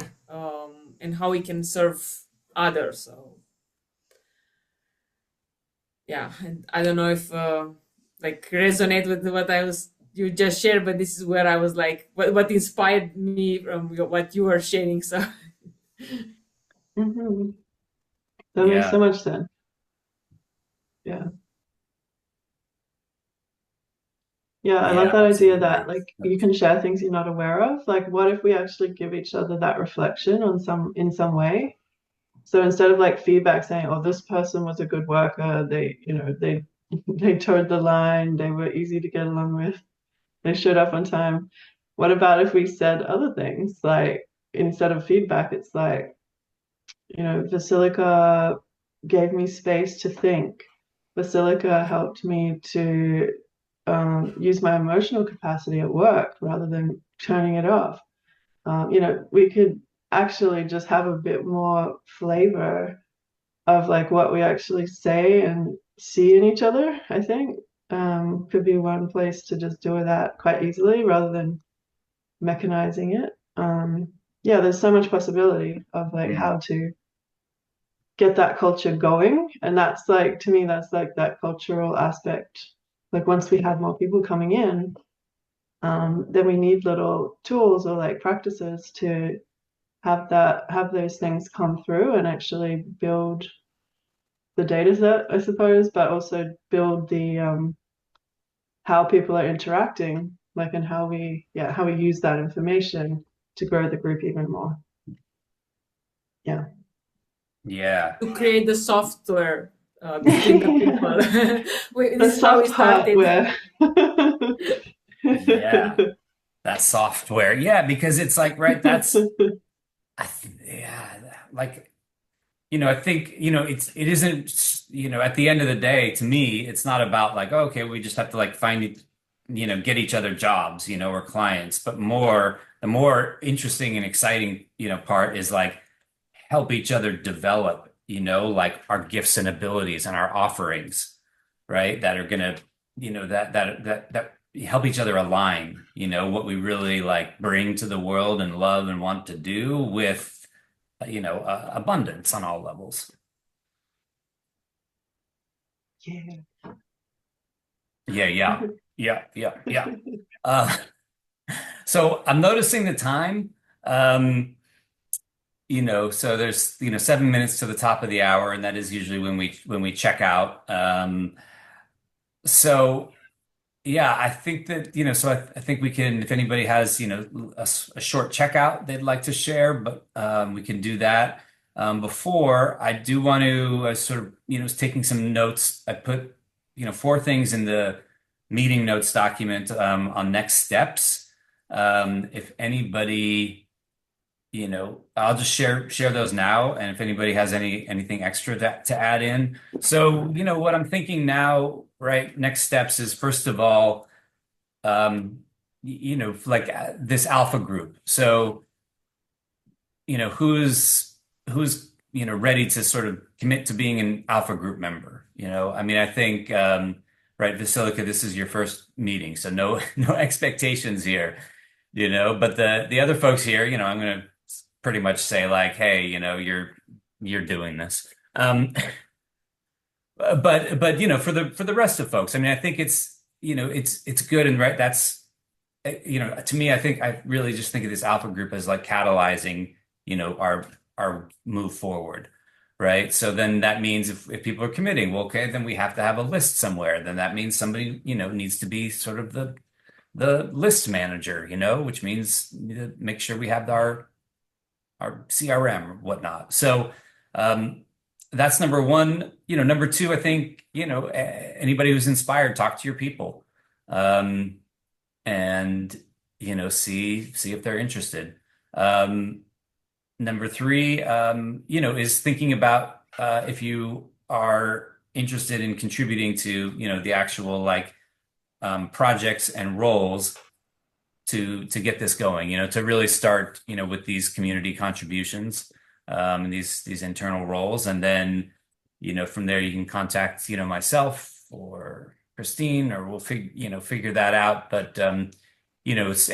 and how we can serve others. So yeah, and I don't know if like resonate with what you just shared, but this is where I was like, what inspired me from what you were sharing. So Mhm. That makes so yeah, much sense. Yeah. Yeah, I love yeah, that idea that absolutely. like you can share things you're not aware of. Like, what if we actually give each other that reflection in some way? So instead of like feedback saying, "Oh, this person was a good worker. They they towed the line. They were easy to get along with. They showed up on time." What about if we said other things? Like, instead of feedback, it's like, Basilica gave me space to think. Basilica helped me to use my emotional capacity at work rather than turning it off. We could actually just have a bit more flavor of like what we actually say and see in each other, I think. Could be one place to just do that quite easily rather than mechanizing it. There's so much possibility of like Mm. how to get that culture going. And that's like, to me, that's like that cultural aspect. Like, once we have more people coming in, then we need little tools or like practices to have those things come through and actually build the data set, I suppose, but also build the how people are interacting, like, and how we use that information to grow the group even more. Yeah. Yeah, to create the software between the people. The This is how we soft part started. where yeah, that software. Yeah, because it's like, right, yeah, like, I think, it isn't, at the end of the day, to me, it's not about like, okay, we just have to like find it, get each other jobs, or clients, but the more interesting and exciting, part is like help each other develop, like our gifts and abilities and our offerings, right? That are gonna, that help each other align, what we really like bring to the world and love and want to do with, abundance on all levels. yeah. Yeah, yeah, yeah, yeah, yeah. Uh, So I'm noticing the time. So there's 7 minutes to the top of the hour, and that is usually when we check out. So yeah, I think that, so I think we can, if anybody has, a short checkout they'd like to share, but we can do that. Before I do want to sort of, was taking some notes. I put, four things in the meeting notes document on next steps. If anybody, I'll just share those now, and if anybody has anything extra to add in. So, what I'm thinking now, right, next steps is first of all, like this alpha group. So, who's ready to sort of commit to being an alpha group member. I mean, I think right, Basilica, this is your first meeting, so no no expectations here. But the other folks here, I'm gonna pretty much say like, hey, you're doing this. But for the rest of folks, I mean, I think it's good, and right, that's to me, I think I really just think of this alpha group as like catalyzing, our move forward, right? So then that means if people are committing, well, okay, then we have to have a list somewhere. Then that means somebody, needs to be sort of the list manager, which means make sure we have our CRM or whatnot. So that's number one. Number two, I think, anybody who's inspired, talk to your people. And see if they're interested. Number three, is thinking about if you are interested in contributing to the actual like projects and roles to get this going. To really start with these community contributions, and these internal roles, and then from there you can contact myself or Christine, or we'll figure that out. But and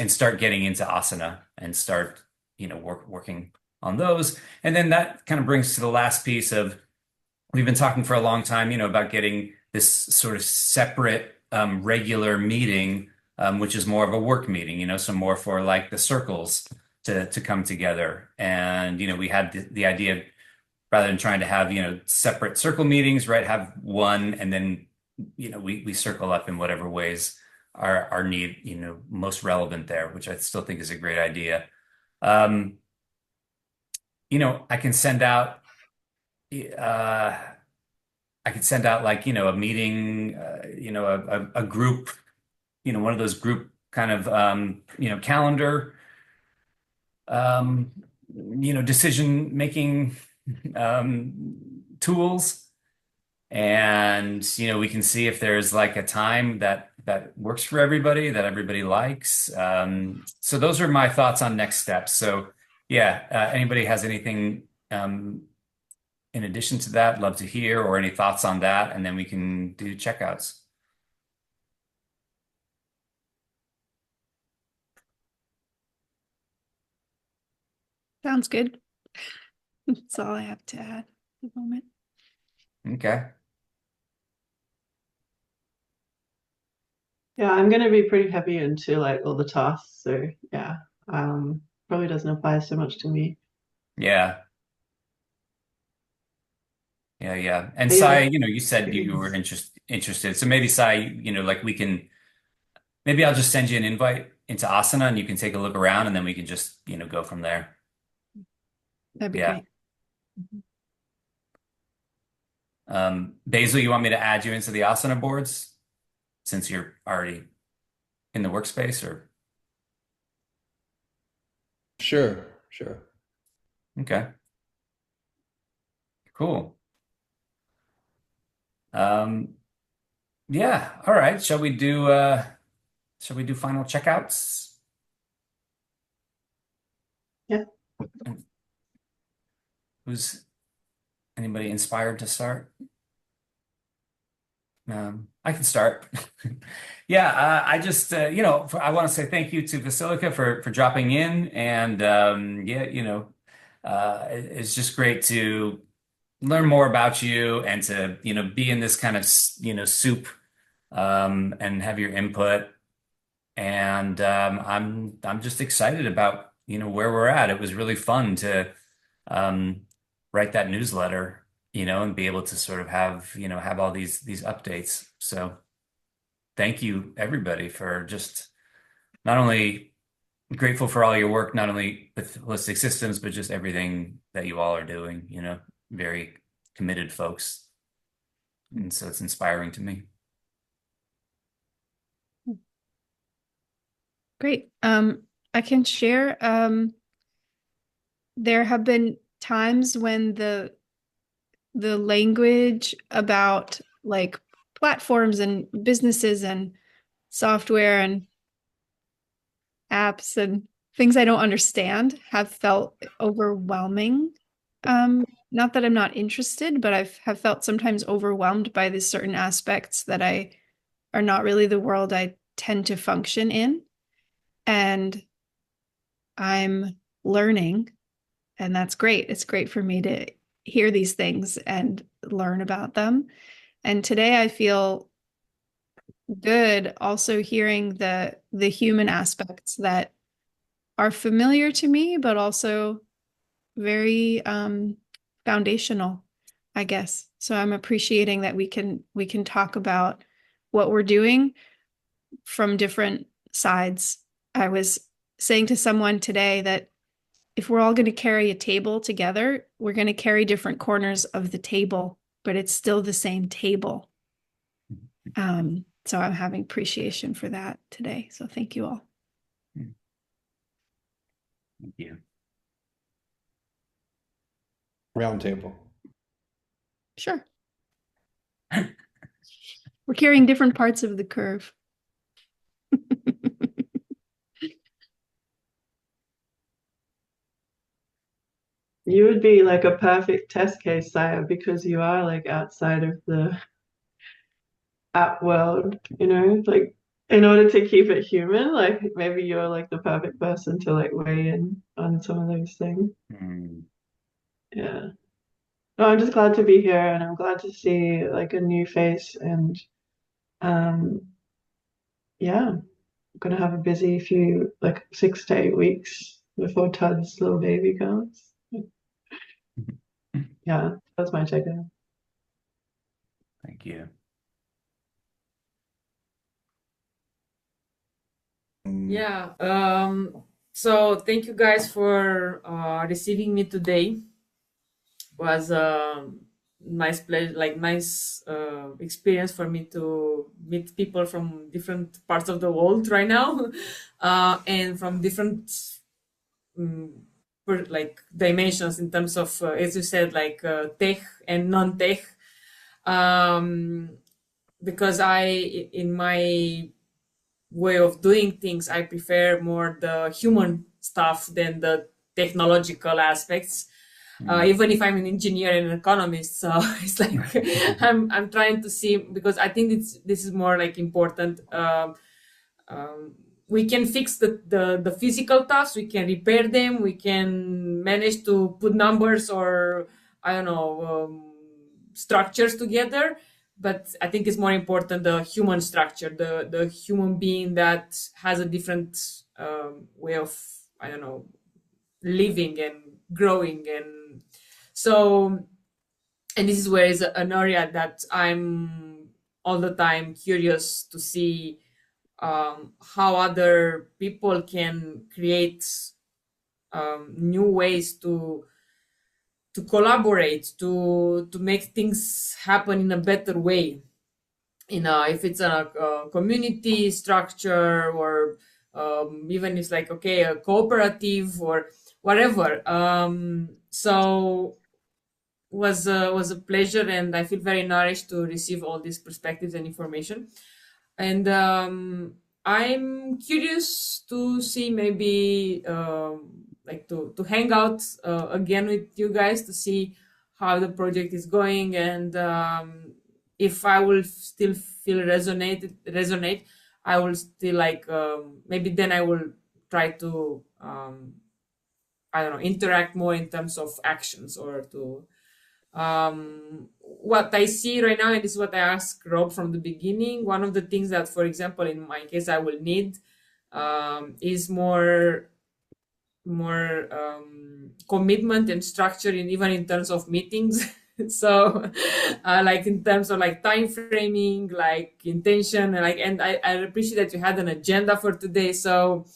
start getting into asana and start working on those. And then that kind of brings to the last piece of, we've been talking for a long time about getting this sort of separate regular meeting, which is more of a work meeting, so more for like the circles to come together. And we had the idea, rather than trying to have separate circle meetings, right, have one, and then we circle up in whatever ways are need most relevant there, which I still think is a great idea. I can send out like a meeting, a group, one of those group kind of calendar, decision making tools. And we can see if there's like a time that works for everybody, that everybody likes. So those are my thoughts on next steps. So yeah, anybody has anything in addition to that, love to hear, or any thoughts on that, and then we can do checkouts. Sounds good. That's all I have to add at the moment. Okay. Yeah, I'm gonna be pretty heavy into like all the tasks, so yeah, probably doesn't apply so much to me. Yeah. Yeah. And But Sai, yeah, you said you were interested. So maybe Sai, like maybe I'll just send you an invite into Asana, and you can take a look around, and then we can just, go from there. That'd be Yeah. great. Basil, you want me to add you into the Asana boards since you're already in the workspace, or? Sure. Okay. Cool. Yeah. All right. Shall we do final checkouts? Yeah. Who's anybody inspired to start? I can start. Yeah, I just I want to say thank you to Basilica for dropping in, and yeah, it's just great to learn more about you, and to be in this kind of soup, and have your input. and I'm just excited about where we're at. It was really fun to um, write that newsletter, and be able to sort of have all these updates. So thank you everybody for just not only grateful for all your work, not only with holistic systems, but just everything that you all are doing, very committed folks. And so it's inspiring to me. Great. I can share. There have been times when the language about like platforms and businesses and software and apps and things I don't understand have felt overwhelming. Not that I'm not interested, but have felt sometimes overwhelmed by these certain aspects that are not really the world I tend to function in. And I'm learning, and that's great. It's great for me to hear these things and learn about them. And today I feel good also hearing the human aspects that are familiar to me, but also very foundational, I guess. So I'm appreciating that we can talk about what we're doing from different sides. I was saying to someone today that if we're all going to carry a table together, we're going to carry different corners of the table, but it's still the same table. So I'm having appreciation for that today. So thank you all. Thank you. Round table. Sure. We're carrying different parts of the curve. You would be like a perfect test case, Saya, because you are like outside of the app world, like in order to keep it human, like maybe you're like the perfect person to like weigh in on some of those things. Mm. Yeah. No, I'm just glad to be here and I'm glad to see like a new face and um yeah, I'm gonna have a busy few like 6 to 8 weeks before Todd's little baby comes. Yeah, that's my check-in. Thank you. Yeah. So thank you guys for receiving me today. Was a nice pleasure, like nice experience for me to meet people from different parts of the world right now, and from different like dimensions in terms of, as you said, like tech and non-tech. Um, because in my way of doing things, I prefer more the human stuff than the technological aspects. Even if I'm an engineer and an economist, so it's like I'm trying to see, because I think this is more like important. We can fix the physical tasks, we can repair them, we can manage to put numbers or I don't know, structures together, but I think it's more important the human structure, the human being that has a different way of, I don't know, living and growing. And so, and this is where is an area that I'm all the time curious to see how other people can create new ways to collaborate, to make things happen in a better way. If it's a community structure, or even it's like, okay, a cooperative or whatever. So was a pleasure, and I feel very nourished to receive all these perspectives and information. And I'm curious to see, maybe like to hang out again with you guys to see how the project is going, and if I will still feel resonate, I will still like, maybe then I will try to I don't know, interact more in terms of actions, or to what I see right now, and this is what I asked Rob from the beginning. One of the things that, for example, in my case, I will need is more commitment and structure in even in terms of meetings. So like in terms of like time framing, like intention, and I appreciate that you had an agenda for today. So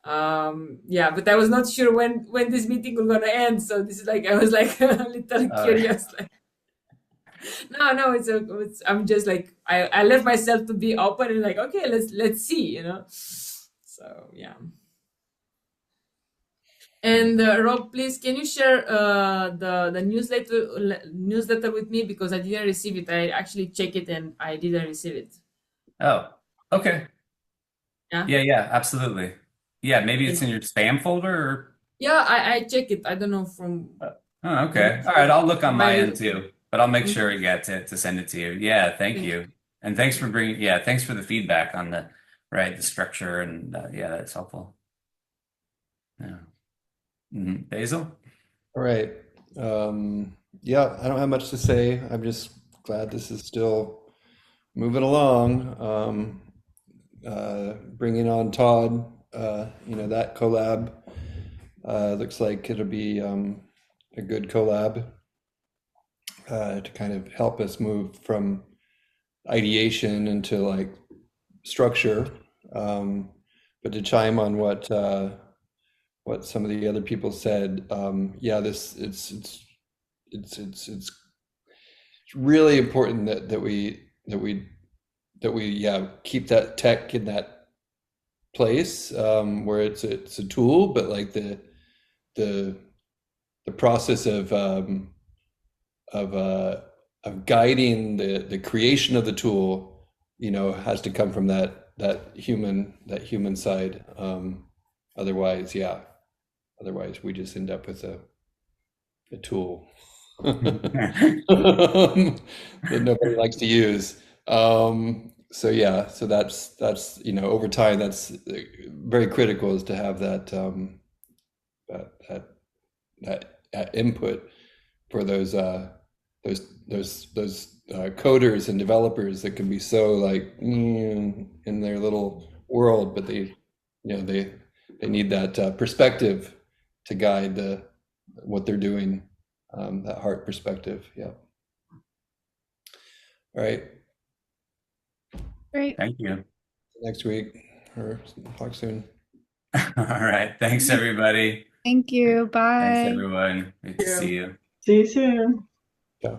yeah, but I was not sure when this meeting was gonna end. So this is like I was like a little curious. Like, no, I'm just like I left myself to be open and like okay, let's see, So yeah. And Rob, please, can you share the newsletter with me because I didn't receive it. I actually checked it and I didn't receive it. Oh, okay. Yeah. Yeah, absolutely. Yeah, maybe it's in your spam folder or. Yeah, I check it. I don't know from. Oh, I'm okay. not All right, sure. I'll look on my end Maybe. too, but I'll make Mhm. sure, yeah, to send it to you. Yeah, thank Thank you. And thanks for bringing, yeah, thanks for the feedback on the structure and yeah, that's helpful. Yeah. Basil? All right. Yeah, I don't have much to say. I'm just glad this is still moving along. Bringing on Todd, that collab looks like it'll be a good collab to kind of help us move from ideation into like structure. But to chime on what some of the other people said, yeah, it's really important that we yeah keep that tech in that place where it's a tool, but like the process of uh, of guiding the creation of the tool, has to come from that human side. Otherwise, yeah, otherwise we just end up with a tool that nobody likes to use. So yeah, so that's over time that's very critical is to have that that that input for those coders and developers that can be so like in their little world, but they need that perspective to guide what they're doing, that heart perspective. Yeah. All right. Great. Thank you. Next week or talk soon. All right. Thanks, everybody. Thank you. Thanks, Bye. everyone. Good to see you. See you soon. Yeah.